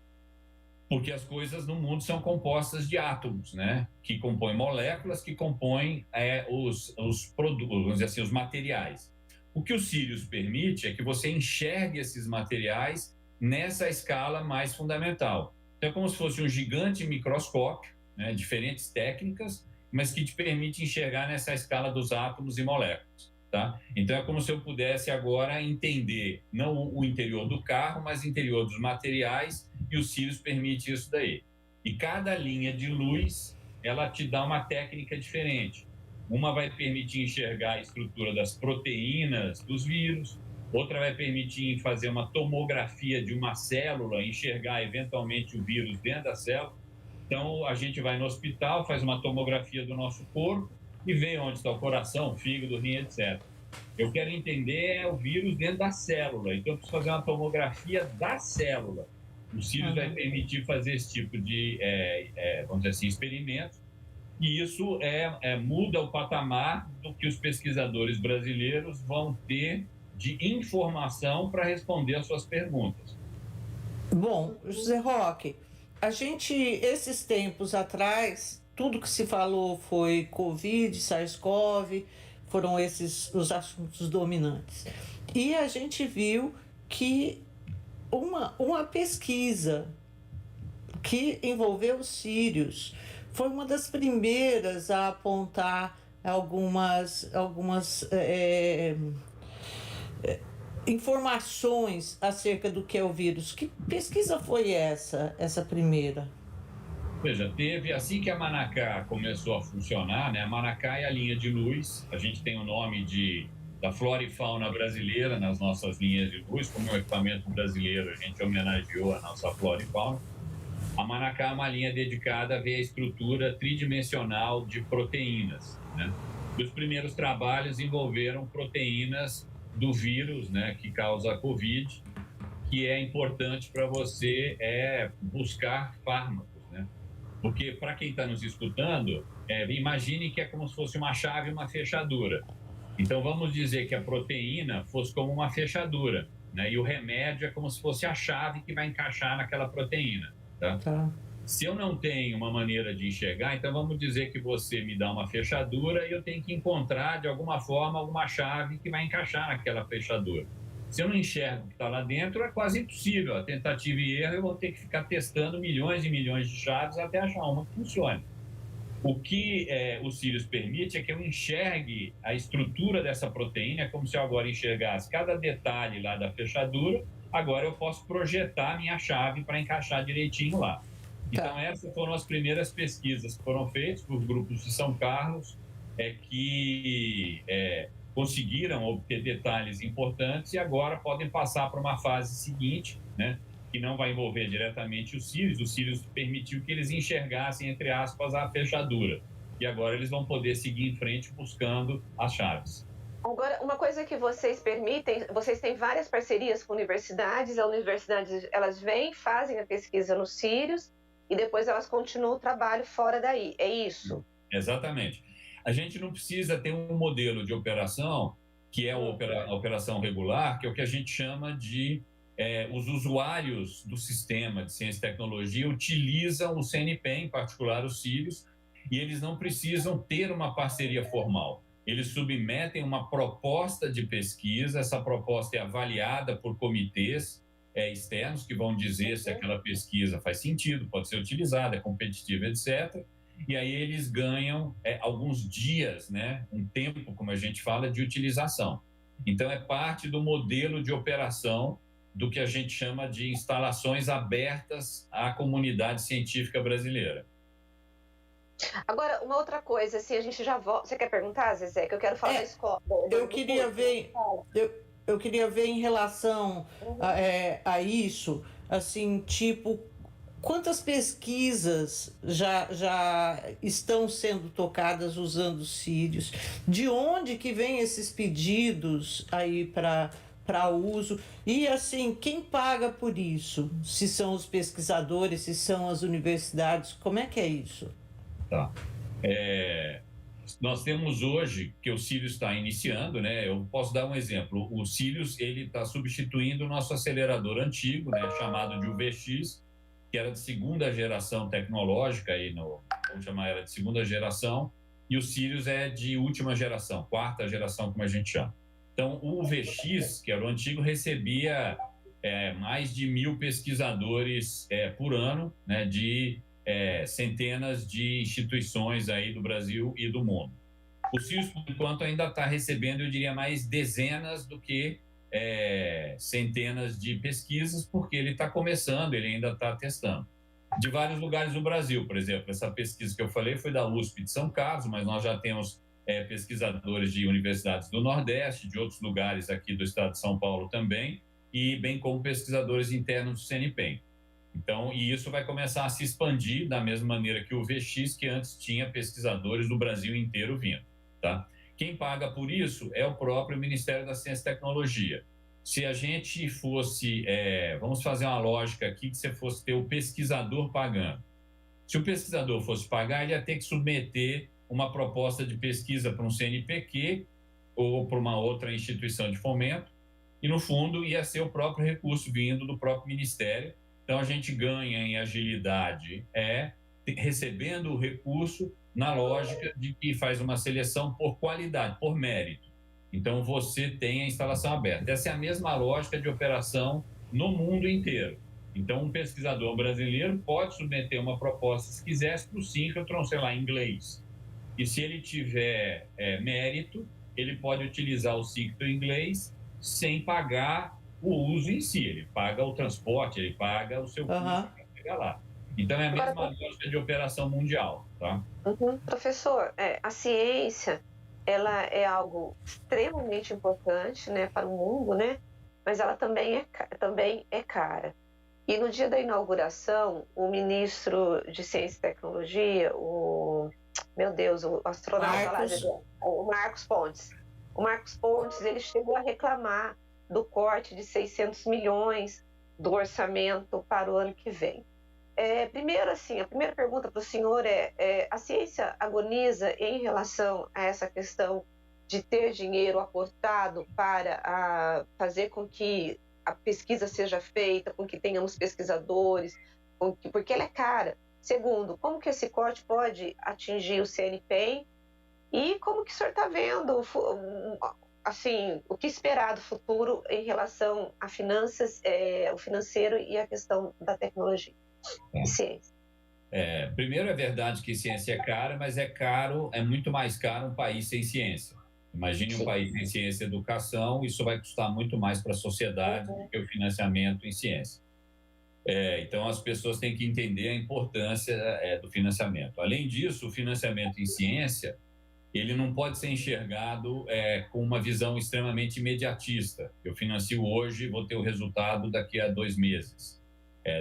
porque as coisas no mundo são compostas de átomos, né, que compõem moléculas, que compõem os produtos, vamos dizer assim, os materiais. O que o Sirius permite é que você enxergue esses materiais nessa escala mais fundamental. Então, é como se fosse um gigante microscópio, né, diferentes técnicas, mas que te permite enxergar nessa escala dos átomos e moléculas. Tá? Então, é como se eu pudesse agora entender não o interior do carro, mas o interior dos materiais, e o Sirius permite isso daí. E cada linha de luz, ela te dá uma técnica diferente. Uma vai permitir enxergar a estrutura das proteínas dos vírus, outra vai permitir fazer uma tomografia de uma célula, enxergar eventualmente o vírus dentro da célula. Então, a gente vai no hospital, faz uma tomografia do nosso corpo e vê onde está o coração, fígado, rim, etc. Eu quero entender o vírus dentro da célula, então eu preciso fazer uma tomografia da célula. O Sirius vai permitir fazer esse tipo de, vamos dizer assim, experimento, e isso muda o patamar do que os pesquisadores brasileiros vão ter de informação para responder as suas perguntas. Bom, José Roque, a gente, esses tempos atrás, tudo que se falou foi Covid, SARS-CoV, foram esses os assuntos dominantes. E a gente viu que uma pesquisa que envolveu os Sirius foi uma das primeiras a apontar algumas informações acerca do que é o vírus. Que pesquisa foi essa primeira? Veja, teve, assim que a Manacá começou a funcionar, né? A Manacá é a linha de luz, a gente tem o nome da flora e fauna brasileira nas nossas linhas de luz, como é um equipamento brasileiro, a gente homenageou a nossa flora e fauna. A Manacá é uma linha dedicada a ver a estrutura tridimensional de proteínas, né? Os primeiros trabalhos envolveram proteínas do vírus, né, que causa a Covid, que é importante para você buscar fármacos, né? Porque, para quem está nos escutando, imagine que é como se fosse uma chave e uma fechadura. Então, vamos dizer que a proteína fosse como uma fechadura, né? E o remédio é como se fosse a chave que vai encaixar naquela proteína. Tá? Se eu não tenho uma maneira de enxergar, então vamos dizer que você me dá uma fechadura e eu tenho que encontrar, de alguma forma, alguma chave que vai encaixar naquela fechadura. Se eu não enxergo o que está lá dentro, é quase impossível. A tentativa e erro, eu vou ter que ficar testando milhões e milhões de chaves até achar uma que funcione. O que o Sirius permite é que eu enxergue a estrutura dessa proteína, é como se eu agora enxergasse cada detalhe lá da fechadura, agora eu posso projetar a minha chave para encaixar direitinho lá. Então, essas foram as primeiras pesquisas que foram feitas por grupos de São Carlos, que conseguiram obter detalhes importantes e agora podem passar para uma fase seguinte, né, que não vai envolver diretamente os Sirius. O Sirius permitiu que eles enxergassem, entre aspas, a fechadura. E agora eles vão poder seguir em frente buscando as chaves. Agora, uma coisa que vocês permitem, vocês têm várias parcerias com universidades, as universidades elas vêm, fazem a pesquisa nos Sirius, e depois elas continuam o trabalho fora daí. É isso? Exatamente. A gente não precisa ter um modelo de operação que é a operação regular, que é o que a gente chama de os usuários do sistema de ciência e tecnologia utilizam o CNP, em particular os Sírios, e eles não precisam ter uma parceria formal. Eles submetem uma proposta de pesquisa, essa proposta é avaliada por comitês externos que vão dizer se aquela pesquisa faz sentido, pode ser utilizada, é competitiva, etc. E aí eles ganham alguns dias, né, um tempo, como a gente fala, de utilização. Então, é parte do modelo de operação do que a gente chama de instalações abertas à comunidade científica brasileira. Agora, uma outra coisa, assim, a gente já volta... Você quer perguntar, Zezé? Que eu quero falar da escola. Eu queria ver em relação a isso, assim, tipo, quantas pesquisas já estão sendo tocadas usando os Sírios? De onde que vem esses pedidos aí para uso? E, assim, quem paga por isso? Se são os pesquisadores, se são as universidades, como é que é isso? Tá. Nós temos hoje, que o Sírios está iniciando, né? Eu posso dar um exemplo. O Sírios, ele está substituindo o nosso acelerador antigo, né? Chamado de UVX, que era de segunda geração tecnológica, vamos chamar, era de segunda geração, e o Sírios é de última geração, quarta geração, como a gente chama. Então, o UVX, que era o antigo, recebia mais de 1.000 pesquisadores por ano, né? De centenas de instituições aí do Brasil e do mundo. O Sírios, por enquanto, ainda está recebendo, eu diria, mais dezenas do que centenas de pesquisas, porque ele está começando, ele ainda está testando. De vários lugares do Brasil, por exemplo, essa pesquisa que eu falei foi da USP de São Carlos, mas nós já temos pesquisadores de universidades do Nordeste, de outros lugares aqui do estado de São Paulo também, e bem como pesquisadores internos do CNPEM. Então, e isso vai começar a se expandir da mesma maneira que o VX, que antes tinha pesquisadores do Brasil inteiro vindo, tá? Quem paga por isso é o próprio Ministério da Ciência e Tecnologia. Se a gente fosse, vamos fazer uma lógica aqui, que você fosse ter o pesquisador pagando. Se o pesquisador fosse pagar, ele ia ter que submeter uma proposta de pesquisa para um CNPq ou para uma outra instituição de fomento, e no fundo ia ser o próprio recurso vindo do próprio Ministério. Então, a gente ganha em agilidade recebendo o recurso na lógica de que faz uma seleção por qualidade, por mérito. Então, você tem a instalação aberta. Essa é a mesma lógica de operação no mundo inteiro. Então, um pesquisador brasileiro pode submeter uma proposta, se quisesse, para o síncrotron, sei lá, em inglês. E se ele tiver mérito, ele pode utilizar o síncrotron em inglês sem pagar o uso em si, ele paga o transporte, ele paga o seu custo para chegar lá. Então, é a mesma lógica de operação mundial, tá? Professor, a ciência, ela é algo extremamente importante, né, para o mundo, né? Mas ela também é cara. E no dia da inauguração, o ministro de Ciência e Tecnologia, o astronauta lá, o Marcos Pontes. O Marcos Pontes, ele chegou a reclamar do corte de 600 milhões do orçamento para o ano que vem. Primeiro, assim, a primeira pergunta para o senhor a ciência agoniza em relação a essa questão de ter dinheiro aportado para fazer com que a pesquisa seja feita, com que tenhamos pesquisadores, porque ela é cara. Segundo, como que esse corte pode atingir o CNPEM e como que o senhor está vendo assim, o que esperar do futuro em relação a finanças, o financeiro e a questão da tecnologia e ciência? Primeiro, é verdade que ciência é cara, mas é muito mais caro um país sem ciência. Imagine um país sem ciência e educação, isso vai custar muito mais para a sociedade do que o financiamento em ciência. Então, as pessoas têm que entender a importância do financiamento. Além disso, o financiamento em ciência, ele não pode ser enxergado com uma visão extremamente imediatista. Eu financio hoje e vou ter o resultado daqui a 2 meses,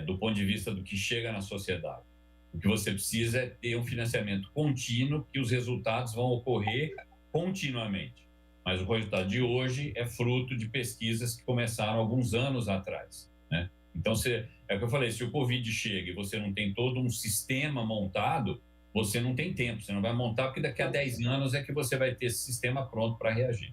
do ponto de vista do que chega na sociedade. O que você precisa é ter um financiamento contínuo, que os resultados vão ocorrer continuamente. Mas o resultado de hoje é fruto de pesquisas que começaram alguns anos atrás, né? Então, é o que eu falei, se o Covid chega e você não tem todo um sistema montado, você não tem tempo, você não vai montar, porque daqui a 10 anos é que você vai ter esse sistema pronto para reagir.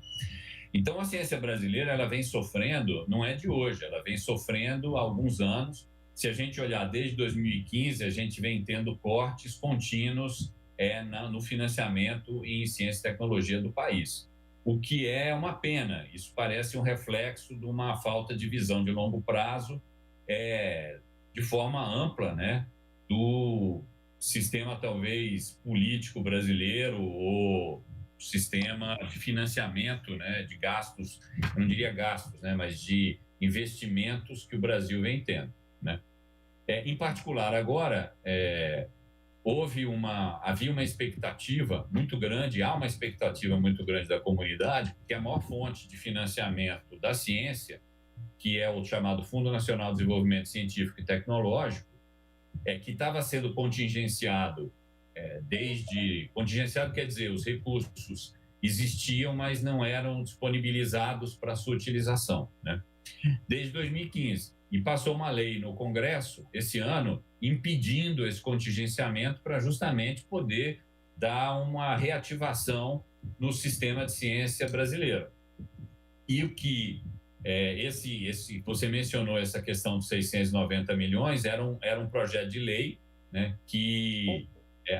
Então, a ciência brasileira, ela vem sofrendo, não é de hoje, ela vem sofrendo há alguns anos. Se a gente olhar desde 2015, a gente vem tendo cortes contínuos no financiamento em ciência e tecnologia do país, o que é uma pena. Isso parece um reflexo de uma falta de visão de longo prazo, de forma ampla, né, do sistema talvez político brasileiro ou sistema de financiamento, né, de gastos, não diria gastos, né, mas de investimentos que o Brasil vem tendo, né. Em particular, agora, havia uma expectativa muito grande, há uma expectativa muito grande da comunidade, porque a maior fonte de financiamento da ciência, que é o chamado Fundo Nacional de Desenvolvimento Científico e Tecnológico, que estava sendo contingenciado contingenciado quer dizer, os recursos existiam, mas não eram disponibilizados para sua utilização, né? Desde 2015. E passou uma lei no Congresso, esse ano, impedindo esse contingenciamento para justamente poder dar uma reativação no sistema de ciência brasileiro. E o que você mencionou essa questão dos 690 milhões, era um projeto de lei, né, que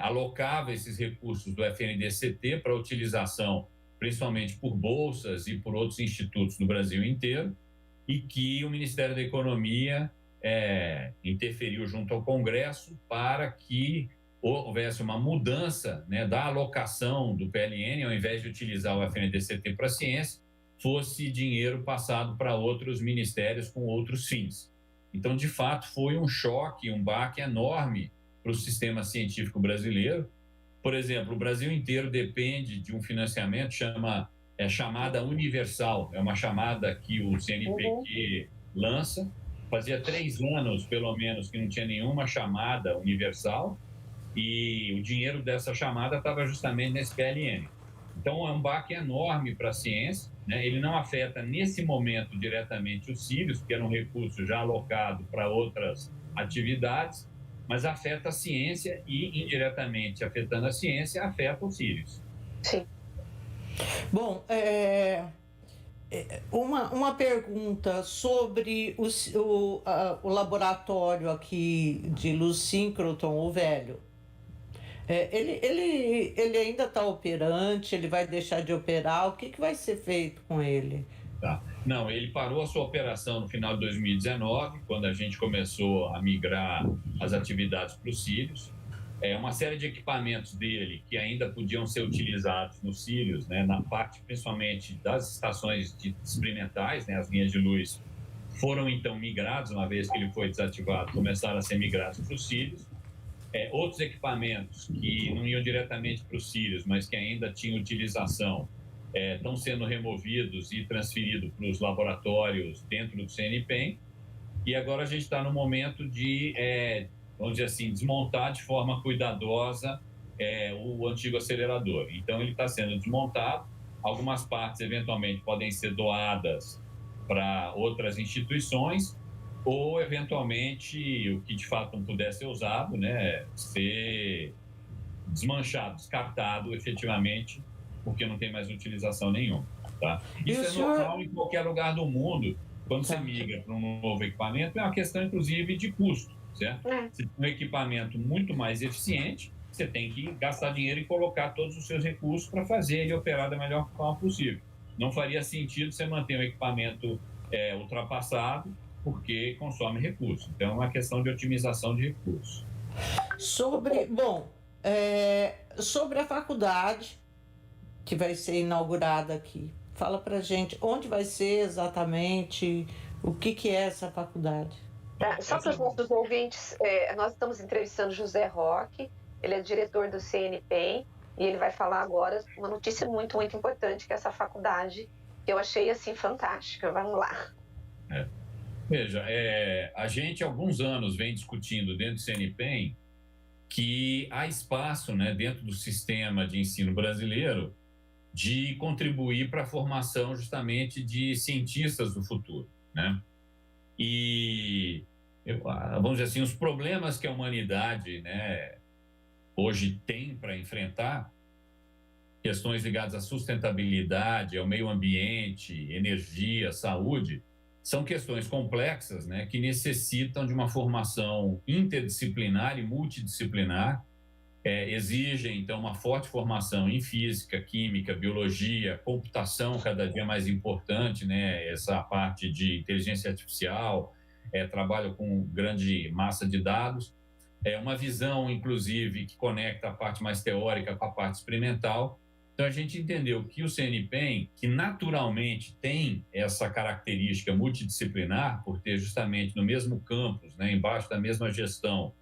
alocava esses recursos do FNDCT para utilização, principalmente por bolsas e por outros institutos do Brasil inteiro, e que o Ministério da Economia interferiu junto ao Congresso para que houvesse uma mudança, né, da alocação do PLN, ao invés de utilizar o FNDCT para a ciência, fosse dinheiro passado para outros ministérios com outros fins. Então, de fato, foi um choque, um baque enorme para o sistema científico brasileiro. Por exemplo, o Brasil inteiro depende de um financiamento chamada universal. É uma chamada que o CNPq lança. Fazia 3 anos, pelo menos, que não tinha nenhuma chamada universal, e o dinheiro dessa chamada estava justamente nesse PLN. Então, é um baque enorme para a ciência, né? Ele não afeta, nesse momento, diretamente os CIRIs, que era um recurso já alocado para outras atividades, mas afeta a ciência e, indiretamente afetando a ciência, afeta os CIRIs. Sim. Bom, uma pergunta sobre o laboratório aqui de Luz Síncroton, o velho. Ele ainda está operante? Ele vai deixar de operar? O que vai ser feito com ele? Tá. Não, ele parou a sua operação no final de 2019, quando a gente começou a migrar as atividades para os CIRIs. Uma série de equipamentos dele que ainda podiam ser utilizados nos CIRIs, né, na parte principalmente das estações experimentais, né, as linhas de luz, foram então migrados, uma vez que ele foi desativado, começaram a ser migrados para os CIRIs. Outros equipamentos que não iam diretamente para os CIRIs, mas que ainda tinham utilização, estão sendo removidos e transferidos para os laboratórios dentro do CNPEM. E agora a gente está no momento de, vamos dizer assim, desmontar de forma cuidadosa o antigo acelerador. Então, ele está sendo desmontado. Algumas partes, eventualmente, podem ser doadas para outras instituições, ou, eventualmente, o que de fato não puder ser usado, né, ser desmanchado, descartado, efetivamente, porque não tem mais utilização nenhuma. Tá? Isso normal em qualquer lugar do mundo. Quando você migra para um novo equipamento, é uma questão, inclusive, de custo, certo? Se tem um equipamento muito mais eficiente, você tem que gastar dinheiro e colocar todos os seus recursos para fazer ele operar da melhor forma possível. Não faria sentido você manter um equipamento ultrapassado, porque consome recursos. Então, é uma questão de otimização de recursos. Sobre a faculdade que vai ser inaugurada aqui, fala pra gente onde vai ser exatamente, o que é essa faculdade. Só para os nossos ouvintes, nós estamos entrevistando José Roque, ele é diretor do CNPEM, e ele vai falar agora uma notícia muito, muito importante, que é essa faculdade, que eu achei assim fantástica. Vamos lá. Veja, a gente há alguns anos vem discutindo dentro do CNPEM que há espaço, né, dentro do sistema de ensino brasileiro de contribuir para a formação justamente de cientistas do futuro, né? E, vamos dizer assim, os problemas que a humanidade, né, hoje tem para enfrentar, questões ligadas à sustentabilidade, ao meio ambiente, energia, saúde, são questões complexas, né, que necessitam de uma formação interdisciplinar e multidisciplinar, exigem, então, uma forte formação em física, química, biologia, computação cada dia mais importante, né, essa parte de inteligência artificial, trabalho com grande massa de dados, uma visão, inclusive, que conecta a parte mais teórica com a parte experimental. Então, a gente entendeu que o CNPEM, que naturalmente tem essa característica multidisciplinar, por ter justamente no mesmo campus, né, embaixo da mesma gestão,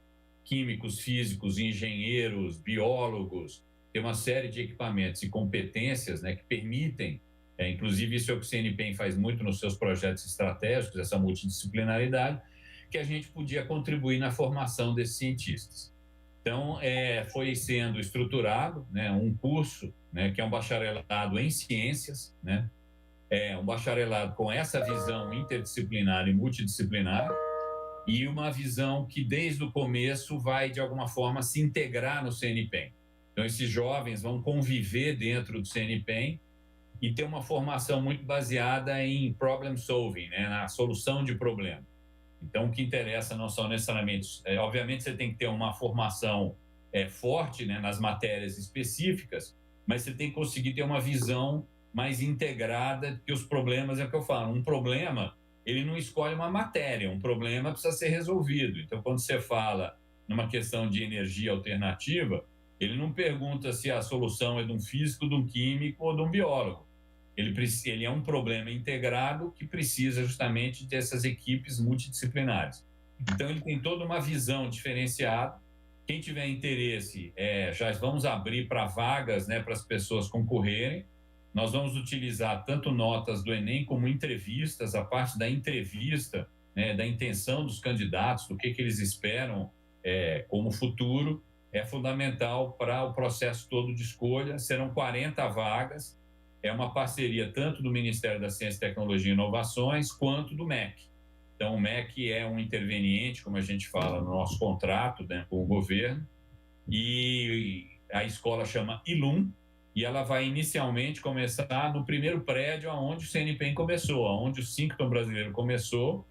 químicos, físicos, engenheiros, biólogos, tem uma série de equipamentos e competências, né, que permitem, inclusive isso é o que o CNPEM faz muito nos seus projetos estratégicos, essa multidisciplinaridade, que a gente podia contribuir na formação desses cientistas. Então, foi sendo estruturado, né, um curso, né, que é um bacharelado em ciências, né, um bacharelado com essa visão interdisciplinar e multidisciplinar, e uma visão que, desde o começo, vai, de alguma forma, se integrar no CNPEM. Então, esses jovens vão conviver dentro do CNPEM e ter uma formação muito baseada em problem solving, né, na solução de problema. Então, o que interessa não são necessariamente... obviamente, você tem que ter uma formação forte, né, nas matérias específicas, mas você tem que conseguir ter uma visão mais integrada, que os problemas, é o que eu falo, um problema... ele não escolhe uma matéria, um problema precisa ser resolvido. Então, quando você fala numa questão de energia alternativa, ele não pergunta se a solução é de um físico, de um químico ou de um biólogo. Ele é um problema integrado que precisa justamente dessas equipes multidisciplinares. Então, ele tem toda uma visão diferenciada. Quem tiver interesse, já vamos abrir para vagas, né, para as pessoas concorrerem. Nós vamos utilizar tanto notas do Enem como entrevistas, a parte da entrevista, né, da intenção dos candidatos, do que eles esperam como futuro, é fundamental para o processo todo de escolha. Serão 40 vagas, é uma parceria tanto do Ministério da Ciência, Tecnologia e Inovações quanto do MEC. Então, o MEC é um interveniente, como a gente fala no nosso contrato, né, com o governo, e a escola chama ILUM, e ela vai inicialmente começar no primeiro prédio onde o CNPEM começou, onde o Syncton brasileiro começou.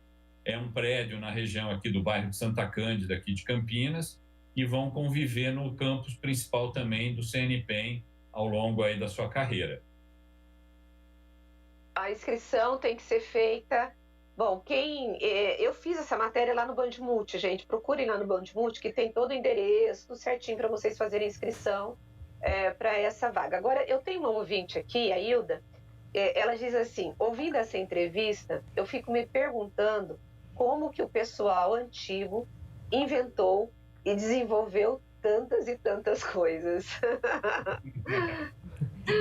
É um prédio na região aqui do bairro de Santa Cândida, aqui de Campinas, e vão conviver no campus principal também do CNPEM ao longo aí da sua carreira. A inscrição tem que ser feita... Bom, eu fiz essa matéria lá no Bandmulti, gente. Procurem lá no Bandmulti, que tem todo o endereço, tudo certinho para vocês fazerem inscrição para essa vaga. Agora, eu tenho uma ouvinte aqui, a Hilda, ela diz assim: ouvindo essa entrevista, eu fico me perguntando como que o pessoal antigo inventou e desenvolveu tantas e tantas coisas.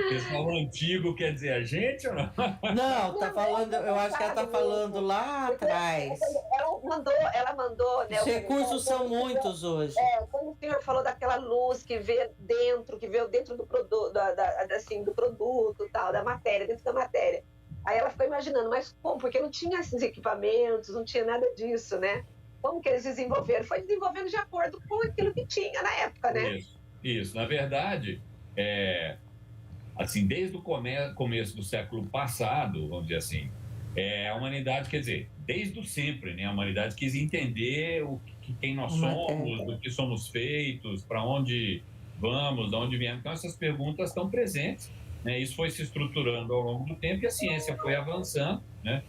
Pessoal antigo quer dizer a gente ou não? Não, tá falando, eu acho que ela tá falando lá atrás. Ela mandou, né? Os recursos são muitos hoje. Como o senhor falou daquela luz que veio dentro do produto, do produto, tal, da matéria, dentro da matéria. Aí ela ficou imaginando, mas como? Porque não tinha esses equipamentos, não tinha nada disso, né? Como que eles desenvolveram? Foi desenvolvendo de acordo com aquilo que tinha na época, né? Isso. Na verdade, assim, desde o começo do século passado, vamos dizer assim, a humanidade, quer dizer, desde o sempre, né? A humanidade quis entender quem nós somos, do que somos feitos, para onde vamos, de onde viemos. Então, essas perguntas estão presentes, né? Isso foi se estruturando ao longo do tempo e a ciência foi avançando, né?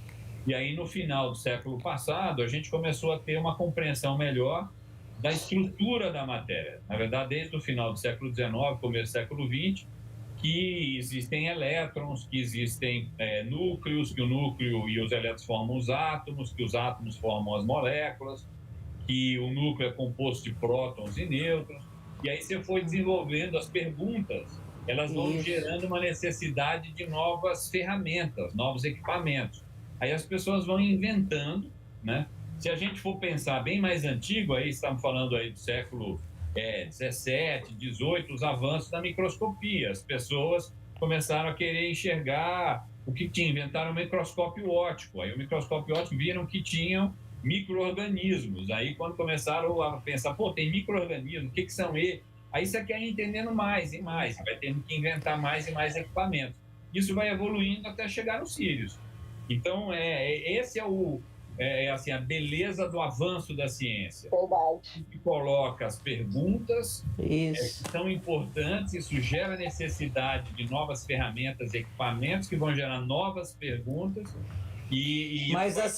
E aí, no final do século passado, a gente começou a ter uma compreensão melhor da estrutura da matéria. Na verdade, desde o final do século XIX, começo do século XX, que existem elétrons, que existem núcleos, que o núcleo e os elétrons formam os átomos, que os átomos formam as moléculas, que o núcleo é composto de prótons e nêutrons. E aí você foi desenvolvendo as perguntas, elas vão gerando uma necessidade de novas ferramentas, novos equipamentos. Aí as pessoas vão inventando, né? Se a gente for pensar bem mais antigo, aí estamos falando aí do século 17, 18, os avanços da microscopia. As pessoas começaram a querer enxergar o que tinha? Inventaram um microscópio óptico. Aí o microscópio óptico viram que tinham micro-organismos. Aí quando começaram a pensar, pô, tem micro-organismos, o que são eles? Aí você quer ir entendendo mais e mais, você vai tendo que inventar mais e mais equipamentos. Isso vai evoluindo até chegar nos Sirius. Então, esse é assim, a beleza do avanço da ciência. Verdade. Que coloca as perguntas que são importantes, isso gera necessidade de novas ferramentas, equipamentos que vão gerar novas perguntas. Mas a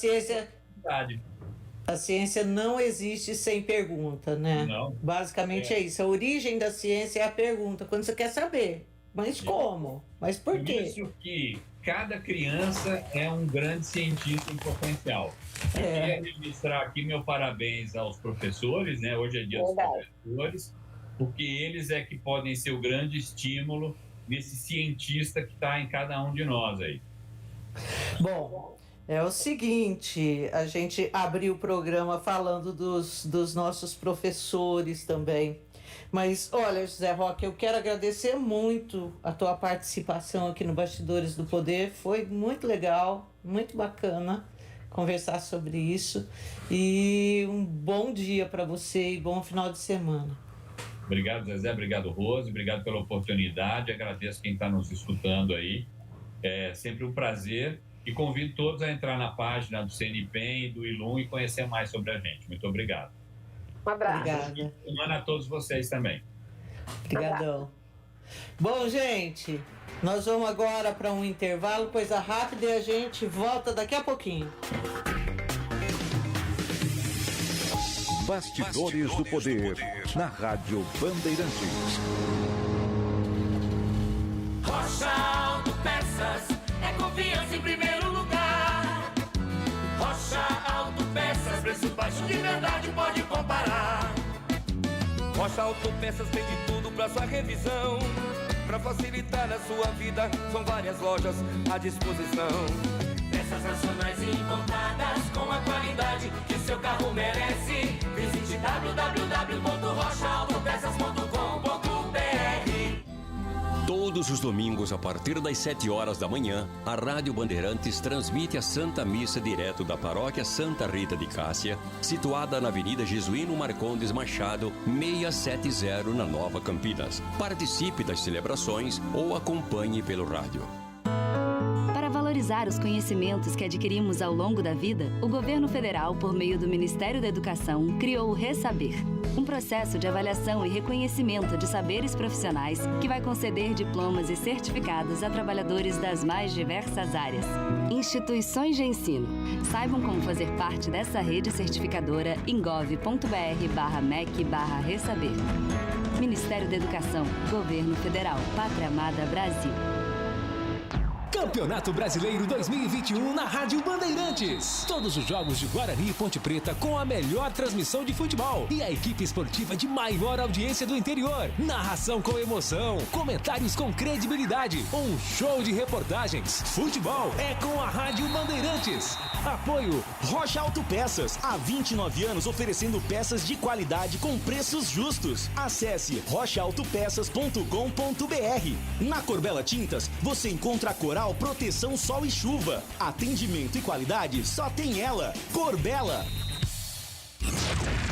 ciência não existe sem pergunta, né? Não. Basicamente é isso. A origem da ciência é a pergunta, quando você quer saber. Mas como? Mas por quê? Isso que cada criança é um grande cientista em potencial. Eu queria registrar aqui meu parabéns aos professores, né? Hoje é dia dos professores, porque eles é que podem ser o grande estímulo desse cientista que está em cada um de nós aí. Bom, é o seguinte, a gente abriu o programa falando dos nossos professores também. Mas, olha, José Roque, eu quero agradecer muito a tua participação aqui no Bastidores do Poder. Foi muito legal, muito bacana conversar sobre isso. E um bom dia para você e bom final de semana. Obrigado, Zezé. Obrigado, Rose. Obrigado pela oportunidade. Agradeço quem está nos escutando aí. É sempre um prazer. E convido todos a entrar na página do CNPEM e do ILUM e conhecer mais sobre a gente. Muito obrigado. Um abraço. Obrigada. Semana a todos vocês também. Obrigadão. Bom, gente, nós vamos agora para um intervalo, coisa rápida, e a gente volta daqui a pouquinho. Bastidores do Poder, na Rádio Bandeirantes. Rocha Autopeças é confiança em primeiro lugar. Rocha Autopeças, preço baixo de verdade, pode comparar. Rocha Autopeças tem de tudo pra sua revisão. Pra facilitar a sua vida, são várias lojas à disposição. Peças nacionais e importadas com a qualidade que o seu carro merece. Visite www.rochaautopeças.com.br. Todos os domingos, a partir das 7 horas da manhã, a Rádio Bandeirantes transmite a Santa Missa direto da Paróquia Santa Rita de Cássia, situada na Avenida Jesuíno Marcondes Machado, 670, na Nova Campinas. Participe das celebrações ou acompanhe pelo rádio. Para valorizar os conhecimentos que adquirimos ao longo da vida, o governo federal, por meio do Ministério da Educação, criou o Resaber, um processo de avaliação e reconhecimento de saberes profissionais que vai conceder diplomas e certificados a trabalhadores das mais diversas áreas. Instituições de ensino. Saibam como fazer parte dessa rede certificadora em gov.br/mec/resaber. Ministério da Educação, Governo Federal, Pátria Amada Brasil. Campeonato Brasileiro 2021 na Rádio Bandeirantes. Todos os jogos de Guarani e Ponte Preta com a melhor transmissão de futebol e a equipe esportiva de maior audiência do interior. Narração com emoção, comentários com credibilidade, um show de reportagens. Futebol é com a Rádio Bandeirantes. Apoio Rocha Autopeças, há 29 anos oferecendo peças de qualidade com preços justos. Acesse rochaautopeças.com.br. Na Corbella Tintas, você encontra a Coral Proteção Sol e Chuva. Atendimento e qualidade só tem ela. Corbella.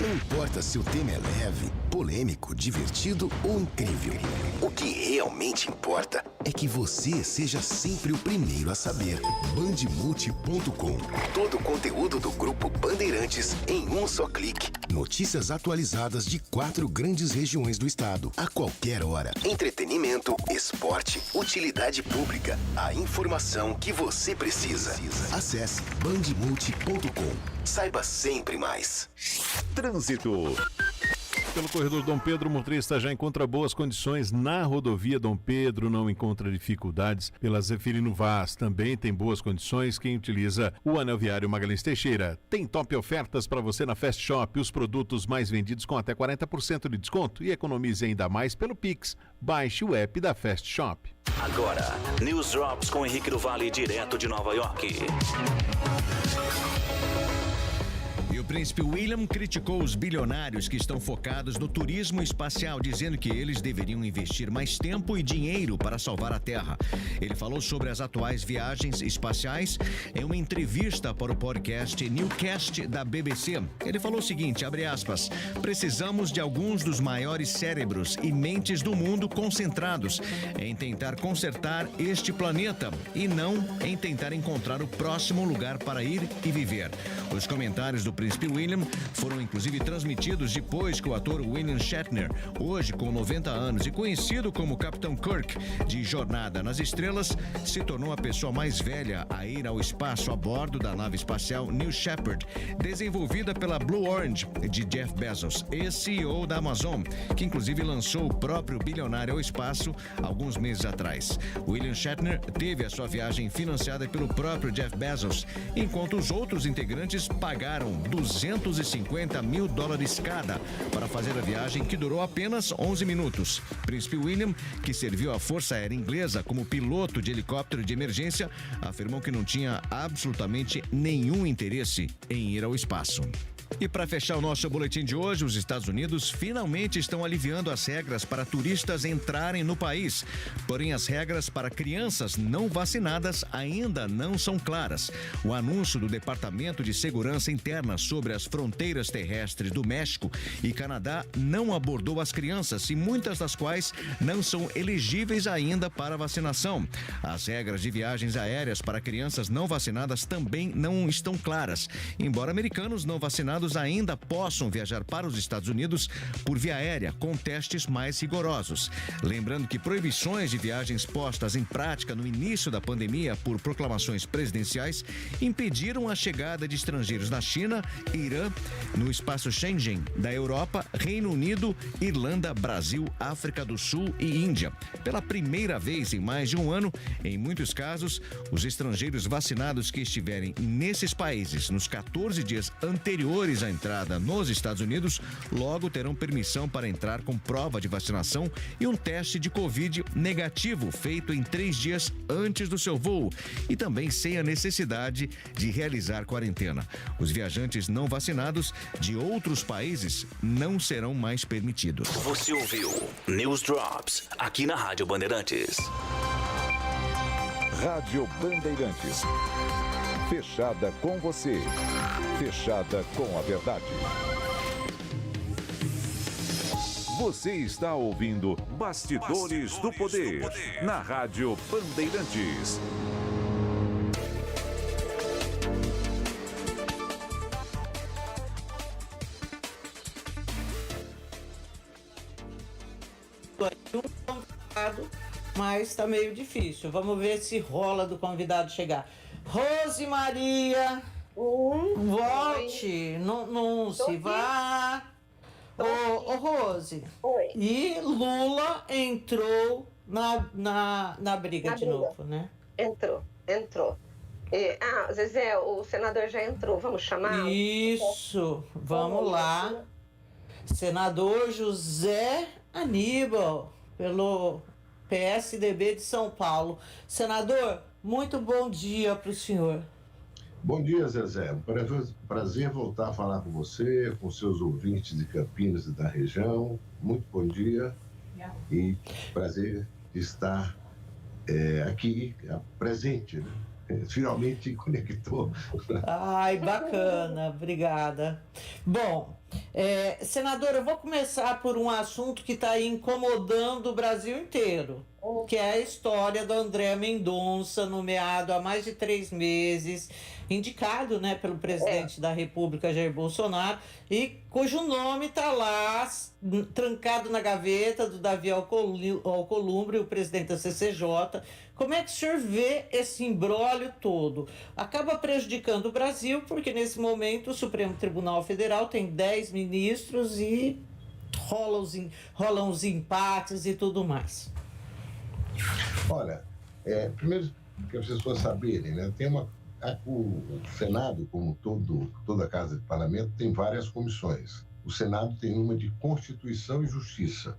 Não importa se o tema é leve, polêmico, divertido ou incrível. O que realmente importa é que você seja sempre o primeiro a saber. Bandemulti.com. Todo o conteúdo do Grupo Bandeirantes em um só clique. Notícias atualizadas de 4 grandes regiões do estado, a qualquer hora. Entretenimento, esporte, utilidade pública. A informação que você precisa. Acesse bandemulti.com. Saiba sempre mais. Trânsito. Pelo corredor Dom Pedro, o motorista já encontra boas condições na rodovia Dom Pedro, não encontra dificuldades. Pela Zeferino Vaz também tem boas condições quem utiliza o anel viário Magalhães Teixeira. Tem top ofertas para você na Fast Shop, os produtos mais vendidos com até 40% de desconto e economize ainda mais pelo Pix. Baixe o app da Fast Shop. Agora, News Drops com Henrique do Vale, direto de Nova York. E o príncipe William criticou os bilionários que estão focados no turismo espacial, dizendo que eles deveriam investir mais tempo e dinheiro para salvar a Terra. Ele falou sobre as atuais viagens espaciais em uma entrevista para o podcast Newcast da BBC. Ele falou o seguinte, abre aspas, precisamos de alguns dos maiores cérebros e mentes do mundo concentrados em tentar consertar este planeta e não em tentar encontrar o próximo lugar para ir e viver. Os comentários do príncipe William foram inclusive transmitidos depois que o ator William Shatner, hoje com 90 anos e conhecido como Capitão Kirk de Jornada nas Estrelas, se tornou a pessoa mais velha a ir ao espaço a bordo da nave espacial New Shepard, desenvolvida pela Blue Origin de Jeff Bezos, ex-CEO da Amazon, que inclusive lançou o próprio bilionário ao espaço alguns meses atrás. William Shatner teve a sua viagem financiada pelo próprio Jeff Bezos, enquanto os outros integrantes pagaram $250 mil cada para fazer a viagem, que durou apenas 11 minutos. Príncipe William, que serviu à Força Aérea Inglesa como piloto de helicóptero de emergência, afirmou que não tinha absolutamente nenhum interesse em ir ao espaço. E para fechar o nosso boletim de hoje, os Estados Unidos finalmente estão aliviando as regras para turistas entrarem no país. Porém, as regras para crianças não vacinadas ainda não são claras. O anúncio do Departamento de Segurança Interna sobre as fronteiras terrestres do México e Canadá não abordou as crianças, e muitas das quais não são elegíveis ainda para vacinação. As regras de viagens aéreas para crianças não vacinadas também não estão claras, embora americanos não vacinados ainda possam viajar para os Estados Unidos por via aérea com testes mais rigorosos. Lembrando que proibições de viagens postas em prática no início da pandemia por proclamações presidenciais impediram a chegada de estrangeiros na China, Irã, no espaço Schengen da Europa, Reino Unido, Irlanda, Brasil, África do Sul e Índia. Pela primeira vez em mais de um ano, em muitos casos, os estrangeiros vacinados que estiverem nesses países nos 14 dias anteriores à entrada nos Estados Unidos logo terão permissão para entrar com prova de vacinação e um teste de Covid negativo feito em 3 dias antes do seu voo, e também sem a necessidade de realizar quarentena. Os viajantes não vacinados de outros países não serão mais permitidos. Você ouviu News Drops aqui na Rádio Bandeirantes. Rádio Bandeirantes. Fechada com você. Fechada com a verdade. Você está ouvindo Bastidores do Poder na Rádio Bandeirantes. Mas está meio difícil. Vamos ver se rola do convidado chegar. Rose Maria, volte, não se vá. Ô Rose, oi. E Lula entrou na briga de novo, né? Entrou. Zezé, o senador já entrou, vamos chamar? Isso, vamos lá. Senador José Aníbal, pelo PSDB de São Paulo. Senador, muito bom dia para o senhor. Bom dia, Zezé. Prazer voltar a falar com você, com seus ouvintes de Campinas e da região. Muito bom dia e prazer estar aqui presente, né? Finalmente conectou. Ai, bacana, obrigada. Bom, senador, eu vou começar por um assunto que está incomodando o Brasil inteiro, que é a história do André Mendonça, nomeado há mais de 3 meses, indicado, né, pelo presidente da República, Jair Bolsonaro, e cujo nome está lá, trancado na gaveta do Davi Alcolumbre, o presidente da CCJ. Como é que o senhor vê esse imbróglio todo? Acaba prejudicando o Brasil, porque nesse momento o Supremo Tribunal Federal tem 10 ministros e rolam os empates e tudo mais. Olha, primeiro que as pessoas saberem, né? O Senado, como toda a Casa de Parlamento, tem várias comissões. O Senado tem uma de Constituição e Justiça.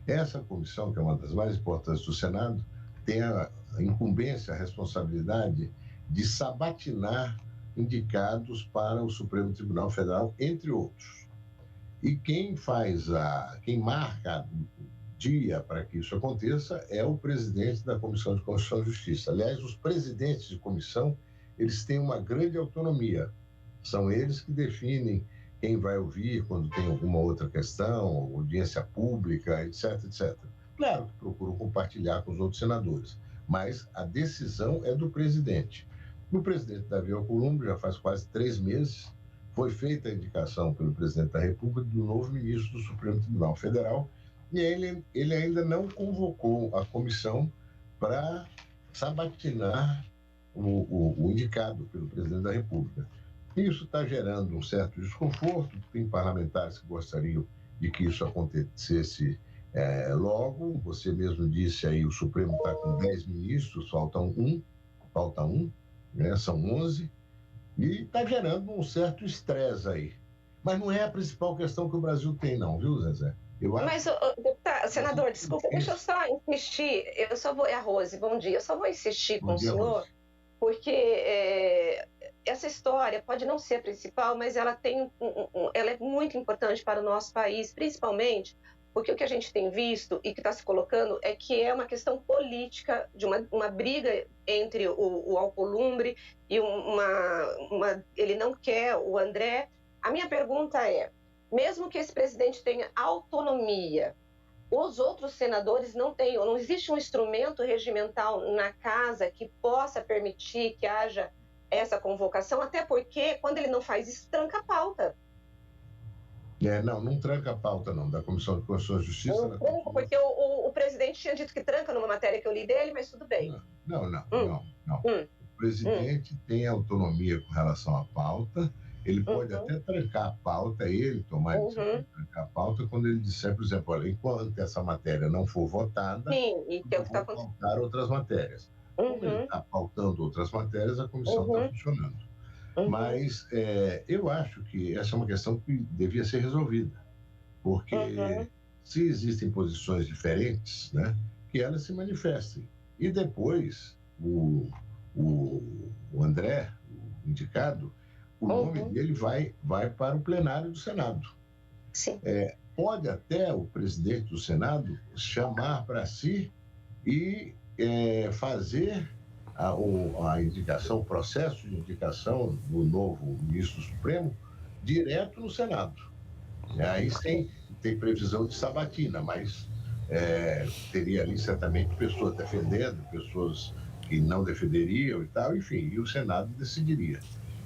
Essa comissão, que é uma das mais importantes do Senado, tem a incumbência, a responsabilidade de sabatinar indicados para o Supremo Tribunal Federal, entre outros. E quem marca o dia para que isso aconteça é o presidente da Comissão de Constituição e Justiça. Aliás, os presidentes de comissão, eles têm uma grande autonomia. São eles que definem quem vai ouvir quando tem alguma outra questão, audiência pública, etc, etc. Claro que procuram compartilhar com os outros senadores, mas a decisão é do presidente. O presidente Davi Alcolumbre, já faz quase 3 meses, foi feita a indicação pelo presidente da República do novo ministro do Supremo Tribunal Federal, e ele ainda não convocou a comissão para sabatinar o indicado pelo presidente da República. Isso está gerando um certo desconforto, tem parlamentares que gostariam de que isso acontecesse logo. Você mesmo disse aí, o Supremo está com 10 ministros, falta um, né? São 11, e está gerando um certo estresse aí. Mas não é a principal questão que o Brasil tem, não, viu, Zezé? Mas, deputado, senador, desculpa, deixa eu só insistir. É a Rose, bom dia. Eu só vou insistir com o senhor, Rose, porque essa história pode não ser a principal, mas ela é muito importante para o nosso país, principalmente porque o que a gente tem visto e que está se colocando é que é uma questão política, de uma briga entre o Alcolumbre e ele não quer o André. A minha pergunta é, mesmo que esse presidente tenha autonomia, os outros senadores não têm, não existe um instrumento regimental na casa que possa permitir que haja essa convocação, até porque quando ele não faz isso, tranca a pauta. Não tranca a pauta, não, da Comissão de Constituição e Justiça. Não tranca, porque o presidente tinha dito que tranca numa matéria que eu li dele, mas tudo bem. Não. O presidente tem autonomia com relação à pauta, ele pode até trancar a pauta, ele tomar a decisão de trancar a pauta, quando ele disser, por exemplo, olha, enquanto essa matéria não for votada, eu vou pautar outras matérias. Como ele está pautando outras matérias, a comissão está funcionando. Mas eu acho que essa é uma questão que devia ser resolvida, porque se existem posições diferentes, né, que elas se manifestem. E depois, o André, o indicado, o nome dele vai para o plenário do Senado. Sim. Pode até o presidente do Senado chamar para si e fazer a indicação, o processo de indicação do novo ministro Supremo direto no Senado. Aí tem previsão de sabatina, mas teria ali certamente pessoas defendendo, pessoas que não defenderiam e tal, enfim, e o Senado decidiria.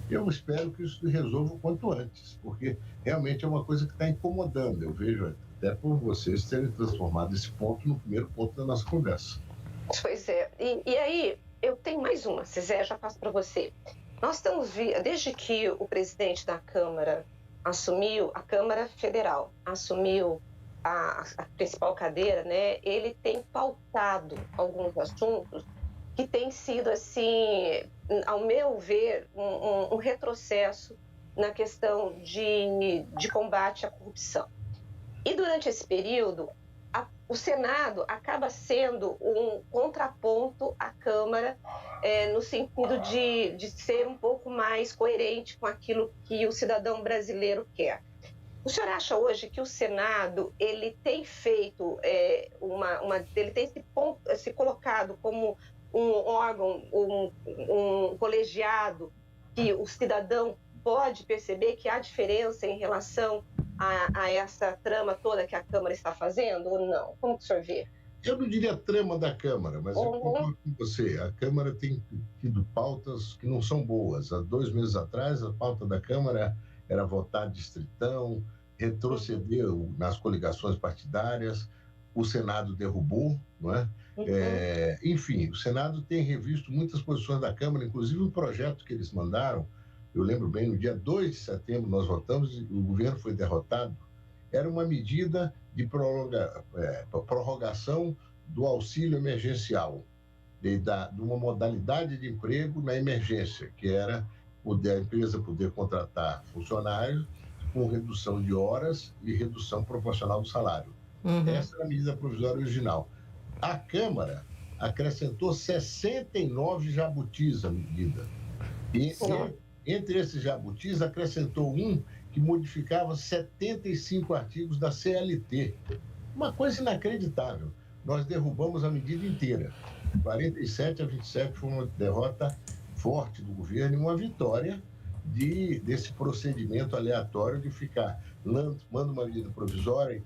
Eu espero que isso se resolva o quanto antes, porque realmente é uma coisa que está incomodando. Eu vejo até por vocês terem transformado esse ponto no primeiro ponto da nossa conversa. Pois é. E aí, eu tenho mais uma, Cezé, já passo para você. Nós estamos desde que o presidente da Câmara assumiu, a Câmara Federal assumiu a principal cadeira, né? Ele tem pautado alguns assuntos que têm sido, assim, ao meu ver, um retrocesso na questão de combate à corrupção. E durante esse período, o Senado acaba sendo um contraponto à Câmara, no sentido de ser um pouco mais coerente com aquilo que o cidadão brasileiro quer. O senhor acha hoje que o Senado ele tem feito ele tem se colocado como um órgão, um colegiado que o cidadão pode perceber que há diferença em relação a essa trama toda que a Câmara está fazendo ou não? Como que o senhor vê? Eu não diria trama da Câmara, mas eu concordo com você. A Câmara tem tido pautas que não são boas. Há 2 meses atrás, a pauta da Câmara era votar distritão, retroceder nas coligações partidárias, o Senado derrubou, não é? Enfim, o Senado tem revisto muitas posições da Câmara, inclusive um projeto que eles mandaram, eu lembro bem, no dia 2 de setembro nós votamos e o governo foi derrotado, era uma medida de prorrogação do auxílio emergencial, de uma modalidade de emprego na emergência, que era a empresa poder contratar funcionários com redução de horas e redução proporcional do salário. Essa era a medida provisória original. A Câmara acrescentou 69 jabutis à medida. E Entre esses jabutis, acrescentou um que modificava 75 artigos da CLT. Uma coisa inacreditável. Nós derrubamos a medida inteira. 47-27 foi uma derrota forte do governo e uma vitória desse procedimento aleatório de ficar, manda uma medida provisória,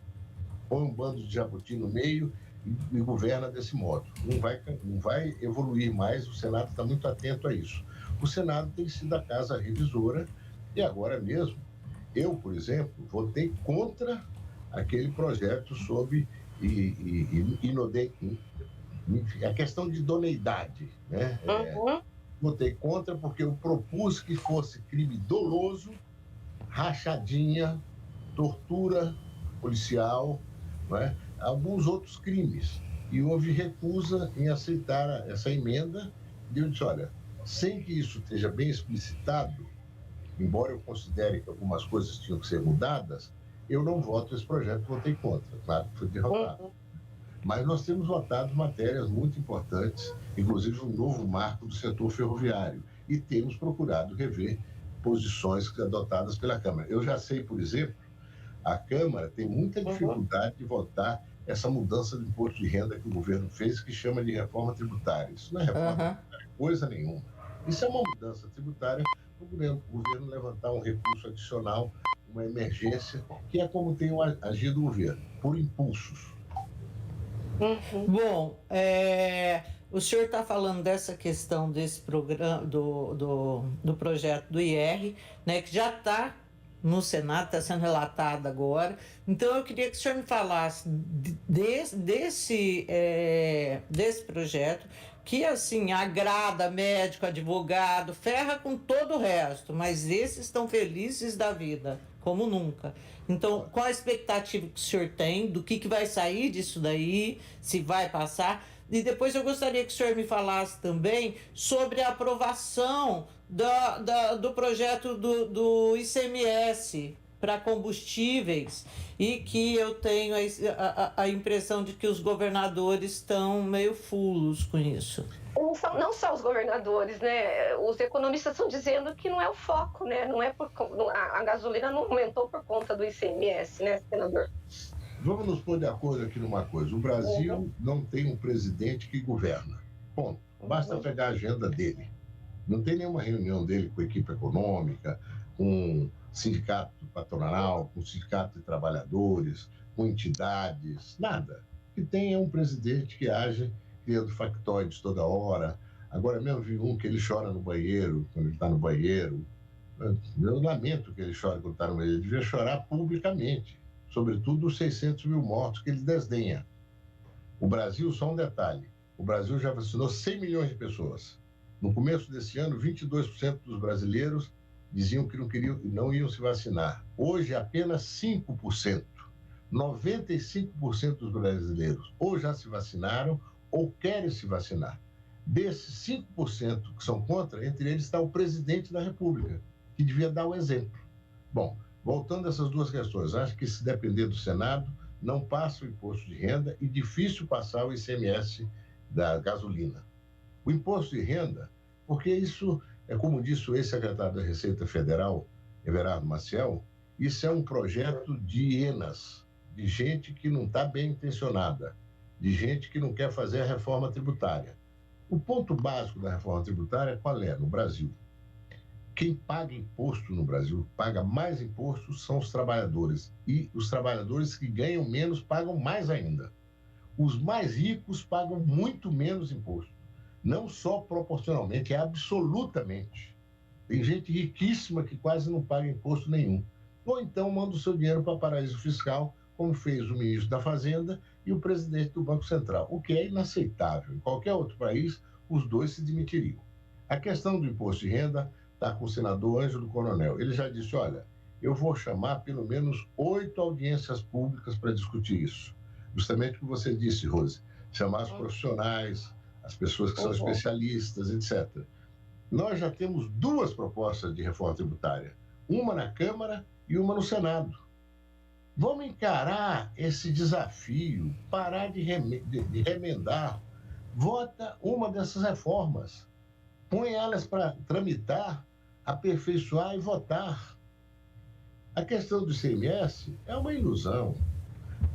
põe um bando de jabuti no meio e governa desse modo. Não vai evoluir mais, o Senado está muito atento a isso. O Senado tem sido a casa revisora e agora mesmo, eu, por exemplo, votei contra aquele projeto sobre a questão de idoneidade, né? Votei contra porque eu propus que fosse crime doloso, rachadinha, tortura policial, não é? Alguns outros crimes. E houve recusa em aceitar essa emenda. E eu disse, olha, sem que isso esteja bem explicitado, embora eu considere que algumas coisas tinham que ser mudadas, eu não voto esse projeto, votei contra. Claro que foi derrotado. Mas nós temos votado matérias muito importantes, inclusive um novo marco do setor ferroviário, e temos procurado rever posições adotadas pela Câmara. Eu já sei, por exemplo, a Câmara tem muita dificuldade de votar essa mudança do imposto de renda que o governo fez, que chama de reforma tributária. Isso não é reforma tributária, coisa nenhuma. Isso é uma mudança tributária para o governo levantar um recurso adicional, uma emergência, que é como tem agido o governo, por impulsos. Bom, o senhor está falando dessa questão desse programa, do projeto do IR, né, que já está no Senado, está sendo relatado agora. Então, eu queria que o senhor me falasse desse projeto, que, assim, agrada médico, advogado, ferra com todo o resto, mas esses estão felizes da vida, como nunca. Então, qual a expectativa que o senhor tem, do que vai sair disso daí, se vai passar? E depois eu gostaria que o senhor me falasse também sobre a aprovação do projeto do ICMS para combustíveis, e que eu tenho a impressão de que os governadores estão meio fulos com isso. Não só os governadores, né? Os economistas estão dizendo que não é o foco, né? Não é a gasolina não aumentou por conta do ICMS, né, senador? Vamos nos pôr de acordo aqui numa coisa. O Brasil não tem um presidente que governa. Ponto. Basta pegar a agenda dele. Não tem nenhuma reunião dele com a equipe econômica, com sindicato patronal, com sindicato de trabalhadores, com entidades, nada. O que tem é um presidente que age criando factoides toda hora. Agora mesmo vi um que ele chora no banheiro, quando ele está no banheiro. Eu lamento que ele chore quando está no banheiro. Ele devia chorar publicamente, sobretudo os 600 mil mortos que ele desdenha. O Brasil, só um detalhe, o Brasil já vacinou 100 milhões de pessoas. No começo desse ano, 22% dos brasileiros diziam que não iam se vacinar. Hoje, apenas 5%. 95% dos brasileiros ou já se vacinaram ou querem se vacinar. Desses 5% que são contra, entre eles está o presidente da República, que devia dar o exemplo. Bom, voltando a essas duas questões, acho que se depender do Senado, não passa o imposto de renda e difícil passar o ICMS da gasolina. O imposto de renda, porque isso, como disse o ex-secretário da Receita Federal, Everardo Maciel, isso é um projeto de hienas, de gente que não está bem intencionada, de gente que não quer fazer a reforma tributária. O ponto básico da reforma tributária qual é no Brasil? Quem paga imposto no Brasil, paga mais impostos, são os trabalhadores. E os trabalhadores que ganham menos pagam mais ainda. Os mais ricos pagam muito menos imposto. Não só proporcionalmente, é absolutamente. Tem gente riquíssima que quase não paga imposto nenhum. Ou então manda o seu dinheiro para paraíso fiscal, como fez o ministro da Fazenda e o presidente do Banco Central, o que é inaceitável. Em qualquer outro país, os dois se demitiriam. A questão do imposto de renda está com o senador Ângelo Coronel. Ele já disse, olha, eu vou chamar pelo menos 8 audiências públicas para discutir isso. Justamente o que você disse, Rose, chamar os profissionais, as pessoas que são especialistas, etc. Nós já temos 2 propostas de reforma tributária, uma na Câmara e uma no Senado. Vamos encarar esse desafio, parar de remendar. Vota uma dessas reformas, põe elas para tramitar, aperfeiçoar e votar. A questão do ICMS é uma ilusão.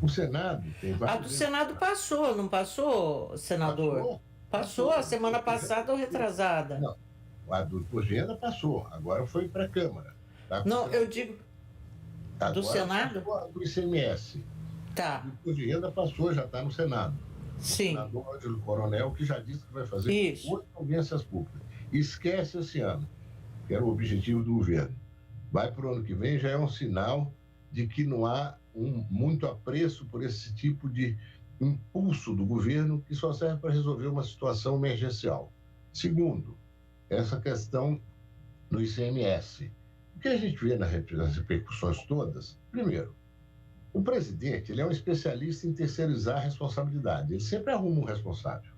O Senado tem vários... A do Senado passou, não passou, senador? Passou a semana passada ou retrasada? Não, a do imposto de renda passou, agora foi para a Câmara. Tá? Não, eu digo... Agora do Senado? A do ICMS. Tá. O imposto de renda passou, já está no Senado. Sim. O senador Ângelo Coronel, que já disse que vai fazer 8 audiências públicas. Esquece esse ano, que era o objetivo do governo. Vai para o ano que vem, já é um sinal de que não há muito apreço por esse tipo de impulso do governo que só serve para resolver uma situação emergencial. Segundo, essa questão do ICMS. O que a gente vê nas repercussões todas, primeiro, o presidente ele é um especialista em terceirizar a responsabilidade. Ele sempre arruma um responsável.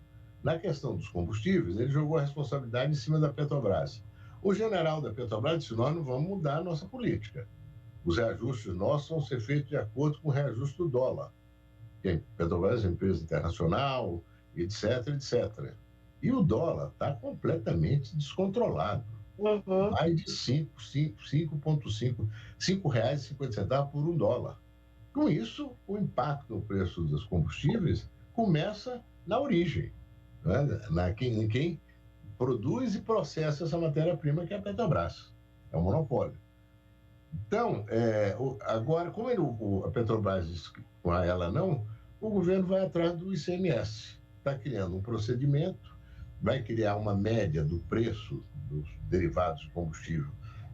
Na questão dos combustíveis, ele jogou a responsabilidade em cima da Petrobras. O general da Petrobras disse: nós não vamos mudar a nossa política. Os reajustes nossos vão ser feitos de acordo com o reajuste do dólar. A Petrobras é uma empresa internacional, etc, etc. E o dólar está completamente descontrolado. Mais de R$ 5,50 por $1. Com isso, o impacto no preço dos combustíveis começa na origem, né? Em quem produz e processa essa matéria-prima, que é a Petrobras. É um monopólio. Então, agora, como a Petrobras diz que com ela não, o governo vai atrás do ICMS. Está criando um procedimento, vai criar uma média do preço dos derivados de combustível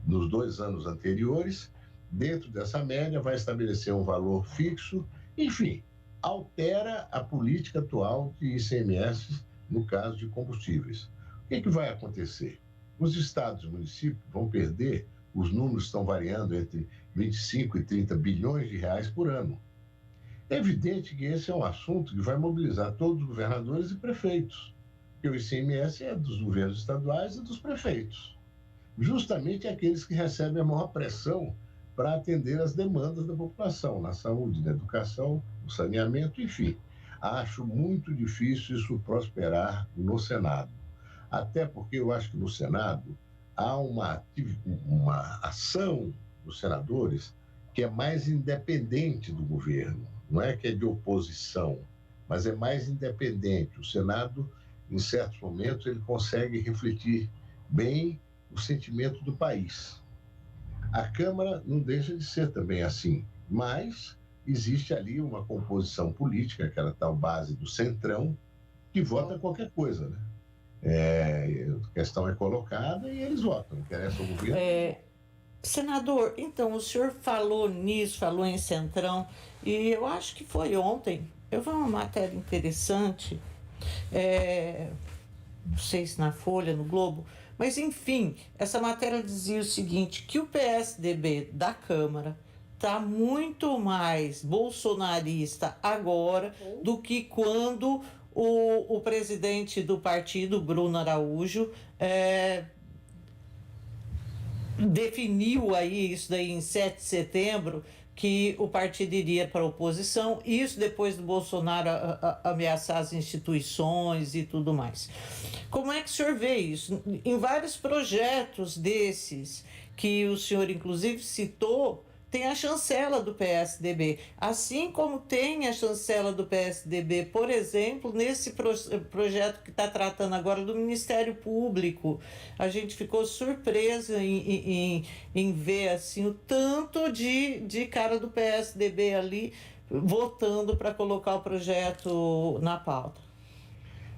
nos 2 anos anteriores. Dentro dessa média, vai estabelecer um valor fixo. Enfim, altera a política atual de ICMS no caso de combustíveis. O que vai acontecer? Os estados e municípios vão perder, os números estão variando entre 25 e 30 bilhões de reais por ano. É evidente que esse é um assunto que vai mobilizar todos os governadores e prefeitos, porque o ICMS é dos governos estaduais e dos prefeitos, justamente aqueles que recebem a maior pressão para atender as demandas da população, na saúde, na educação, no saneamento, enfim. Acho muito difícil isso prosperar no Senado. Até porque eu acho que no Senado há uma ação dos senadores que é mais independente do governo. Não é que é de oposição, mas é mais independente. O Senado, em certos momentos, ele consegue refletir bem o sentimento do país. A Câmara não deixa de ser também assim, mas existe ali uma composição política, aquela tal base do centrão, que vota qualquer coisa, né? A questão é colocada e eles votam, interessa o governo. Senador, então, o senhor falou nisso, falou em centrão, e eu acho que foi ontem, eu vi uma matéria interessante, não sei se na Folha, no Globo, mas, enfim, essa matéria dizia o seguinte, que o PSDB da Câmara está muito mais bolsonarista agora do que quando o presidente do partido, Bruno Araújo, definiu aí isso daí em 7 de setembro, que o partido iria para a oposição, isso depois do Bolsonaro ameaçar as instituições e tudo mais. Como é que o senhor vê isso? Em vários projetos desses, que o senhor inclusive citou, tem a chancela do PSDB. Assim como tem a chancela do PSDB, por exemplo, nesse projeto que está tratando agora do Ministério Público. A gente ficou surpresa em ver assim, o tanto de cara do PSDB ali votando para colocar o projeto na pauta.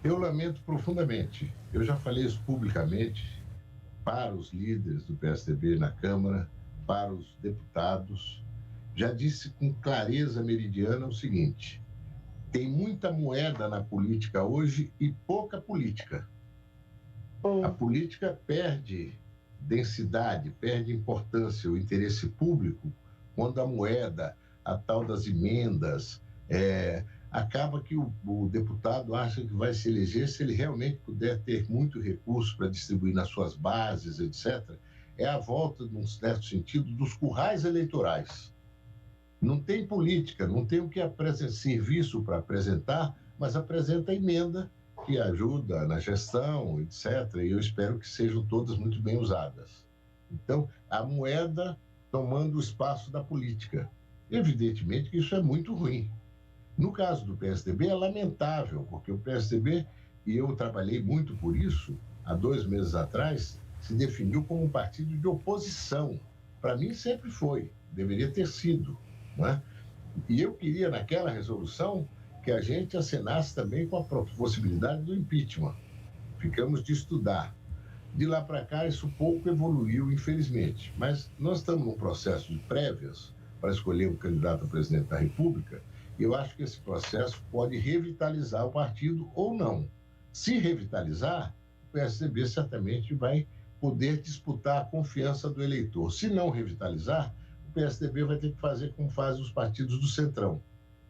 Eu lamento profundamente. Eu já falei isso publicamente para os líderes do PSDB na Câmara, para os deputados. Já disse com clareza meridiana o seguinte: tem muita moeda na política hoje e pouca política. A política perde densidade, perde importância, o interesse público, quando a moeda, a tal das emendas, acaba que o deputado acha que vai se eleger se ele realmente puder ter muito recurso para distribuir nas suas bases, etc. É a volta, num certo sentido, dos currais eleitorais. Não tem política, não tem o que serviço para apresentar, mas apresenta emenda que ajuda na gestão, etc. E eu espero que sejam todas muito bem usadas. Então, a moeda tomando o espaço da política. Evidentemente que isso é muito ruim. No caso do PSDB é lamentável, porque o PSDB, e eu trabalhei muito por isso, há 2 meses atrás, se definiu como um partido de oposição. Para mim sempre foi, deveria ter sido, não é? E eu queria, naquela resolução, que a gente acenasse também com a possibilidade do impeachment. Ficamos de estudar. De lá para cá, isso pouco evoluiu, infelizmente. Mas nós estamos num processo de prévias para escolher um candidato a presidente da República, e eu acho que esse processo pode revitalizar o partido ou não. Se revitalizar, o PSDB certamente vai poder disputar a confiança do eleitor. Se não revitalizar, o PSDB vai ter que fazer como fazem os partidos do Centrão.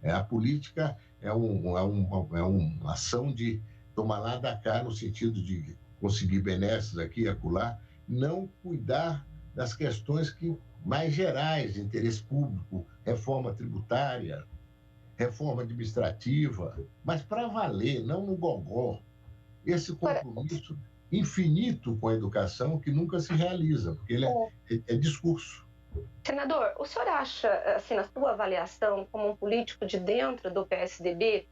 A política é uma ação de tomar lá da cá, no sentido de conseguir benesses aqui e acolá, não cuidar das questões mais gerais de interesse público, reforma tributária, reforma administrativa, mas para valer, não no gogó. Esse compromisso infinito com a educação que nunca se realiza, porque ele é discurso. Senador, o senhor acha, assim, na sua avaliação, como um político de dentro do PSDB,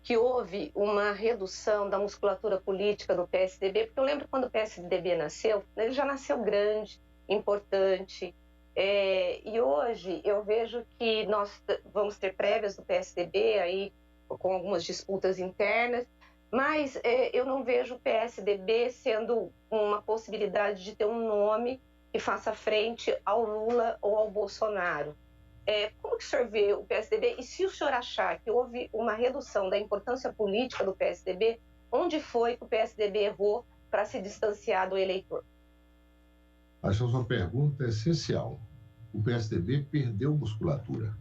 que houve uma redução da musculatura política do PSDB? Porque eu lembro quando o PSDB nasceu, ele já nasceu grande, importante, e hoje eu vejo que nós vamos ter prévias do PSDB aí, com algumas disputas internas, mas eu não vejo o PSDB sendo uma possibilidade de ter um nome que faça frente ao Lula ou ao Bolsonaro. Como que o senhor vê o PSDB? E se o senhor achar que houve uma redução da importância política do PSDB, onde foi que o PSDB errou para se distanciar do eleitor? Acho que a sua pergunta é essencial. O PSDB perdeu musculatura.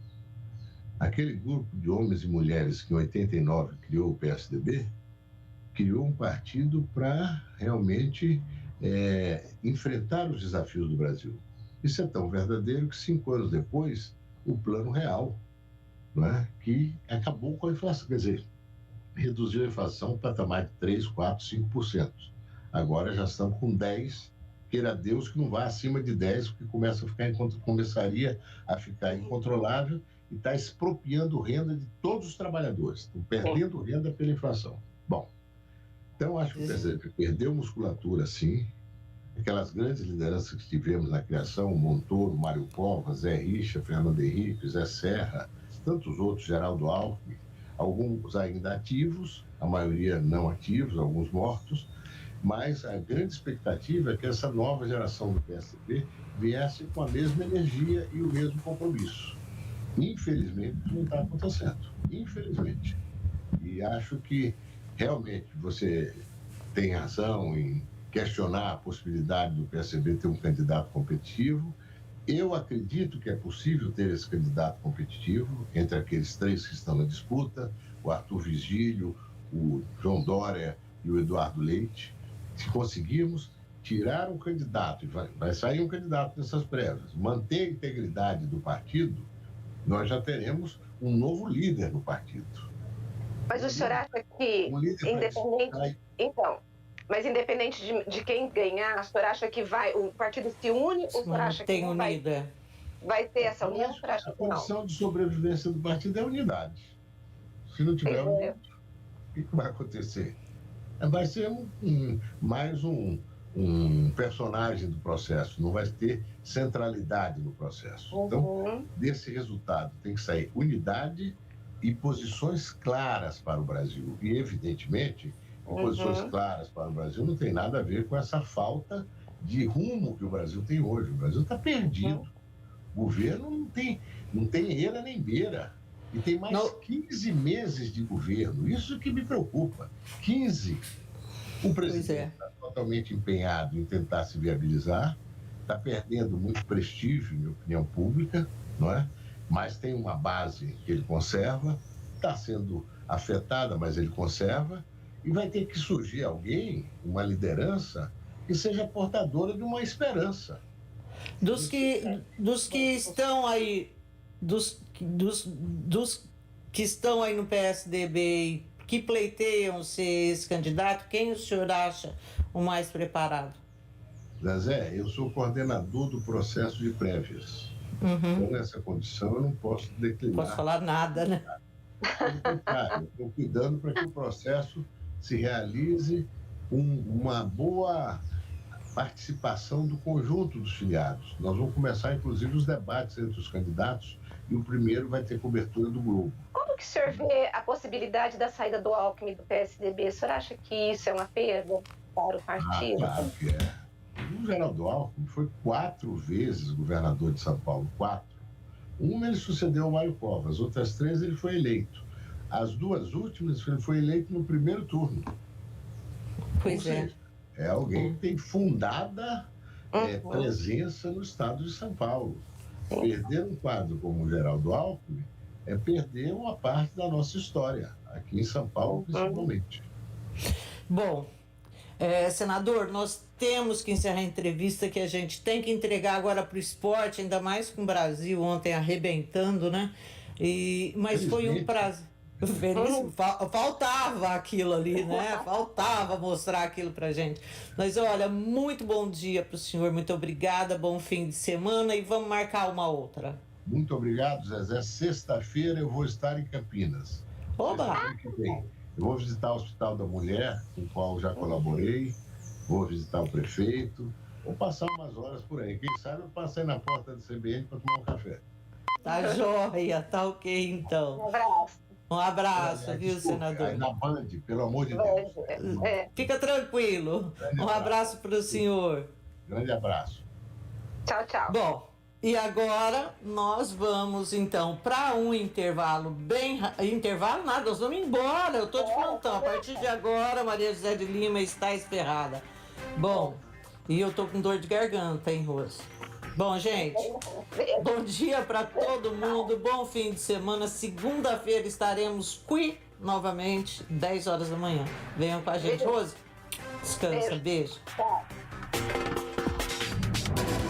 Aquele grupo de homens e mulheres que em 89 criou o PSDB, criou um partido para realmente enfrentar os desafios do Brasil. Isso é tão verdadeiro que 5 anos depois, o Plano Real, não é? Que acabou com a inflação, quer dizer, reduziu a inflação para patamar de 3%, 4%, 5%. Agora já estamos com 10%, queira Deus que não vá acima de 10%, porque começaria a ficar incontrolável e está expropriando renda de todos os trabalhadores, estão perdendo renda pela inflação. Bom, então acho que o PSDB perdeu musculatura, sim. Aquelas grandes lideranças que tivemos na criação, Montoro, Mário Covas, Zé Richa, Fernando Henrique, Zé Serra, tantos outros, Geraldo Alckmin, alguns ainda ativos, a maioria não ativos, alguns mortos, mas a grande expectativa é que essa nova geração do PSDB viesse com a mesma energia e o mesmo compromisso. Infelizmente, isso não está acontecendo. Infelizmente. E acho que realmente você tem razão em questionar a possibilidade do PSDB ter um candidato competitivo. Eu acredito que é possível ter esse candidato competitivo entre aqueles 3 que estão na disputa, o Arthur Vigílio, o João Dória e o Eduardo Leite. Se conseguirmos tirar um candidato, e vai sair um candidato nessas prévias, manter a integridade do partido, nós já teremos um novo líder no partido. Mas o senhor acha que, independente de quem ganhar, o senhor acha que o partido se une ou o senhor acha que não vai ter essa união? A condição de sobrevivência do partido é a unidade. Se não tiver unidade, o que vai acontecer? Vai ser mais um personagem do processo, não vai ter centralidade no processo. Então, desse resultado tem que sair unidade e posições claras para o Brasil. E, evidentemente, posições claras para o Brasil não tem nada a ver com essa falta de rumo que o Brasil tem hoje. O Brasil está perdido. O governo não tem eira nem beira. E tem mais 15 meses de governo. Isso que me preocupa. 15. O presidente está totalmente empenhado em tentar se viabilizar, está perdendo muito prestígio em opinião pública, não é? Mas tem uma base que ele conserva, está sendo afetada, mas ele conserva, e vai ter que surgir alguém, uma liderança, que seja portadora de uma esperança. Dos que estão aí, dos que estão aí no PSDB, que pleiteiam ser esse candidato, quem o senhor acha o mais preparado? Zezé, eu sou coordenador do processo de prévias. Então, nessa condição, eu não posso declinar. Não posso falar nada, né? Eu estou cuidando para que o processo se realize com uma boa participação do conjunto dos filiados. Nós vamos começar, inclusive, os debates entre os candidatos e o primeiro vai ter cobertura do Globo. Como que o senhor vê a possibilidade da saída do Alckmin do PSDB? O senhor acha que isso é uma perda para o partido? Claro que é. O Geraldo Alckmin foi 4 vezes governador de São Paulo, 4. Uma ele sucedeu o Mário Covas, outras 3 ele foi eleito. As 2 últimas ele foi eleito no primeiro turno. Pois Ou seja, é alguém que tem fundada presença no estado de São Paulo. Perder um quadro como o Geraldo Alckmin é perder uma parte da nossa história, aqui em São Paulo principalmente. Bom, senador, nós temos que encerrar a entrevista, que a gente tem que entregar agora para o esporte, ainda mais com o Brasil ontem arrebentando, né? Mas foi um prazer. Faltava aquilo ali, né? Faltava mostrar aquilo pra gente. Mas olha, muito bom dia pro senhor, muito obrigada, bom fim de semana e vamos marcar uma outra. Muito obrigado, Zezé. Sexta-feira eu vou estar em Campinas. Oba! Que vem. Eu vou visitar o Hospital da Mulher, com o qual já colaborei, vou visitar o prefeito, vou passar umas horas por aí. Quem sabe eu passei na porta do CBN para tomar um café. Tá joia, tá ok então. Um abraço. Um abraço, viu, senador? Aí na Band, pelo amor de Deus. Fica tranquilo. Um abraço para o senhor. Grande abraço. Tchau, tchau. Bom, e agora nós vamos então para um intervalo bem... Intervalo nada, nós vamos embora. Eu tô de plantão. A partir de agora, Maria José de Lima está esperada. Bom, e eu tô com dor de garganta, hein, Rose? Bom, gente, bom dia para todo mundo, bom fim de semana. Segunda-feira estaremos novamente, 10 horas da manhã. Venham com a gente. Rose, descansa, beijo.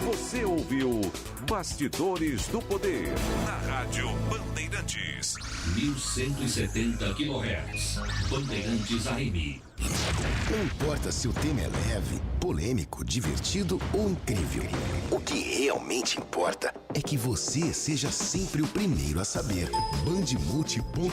Você ouviu Bastidores do Poder na Rádio Bandeirantes. 1170 kHz. Bandeirantes AM. Não importa se o tema é leve, polêmico, divertido ou incrível. O que realmente importa é que você seja sempre o primeiro a saber. Bandemulti.com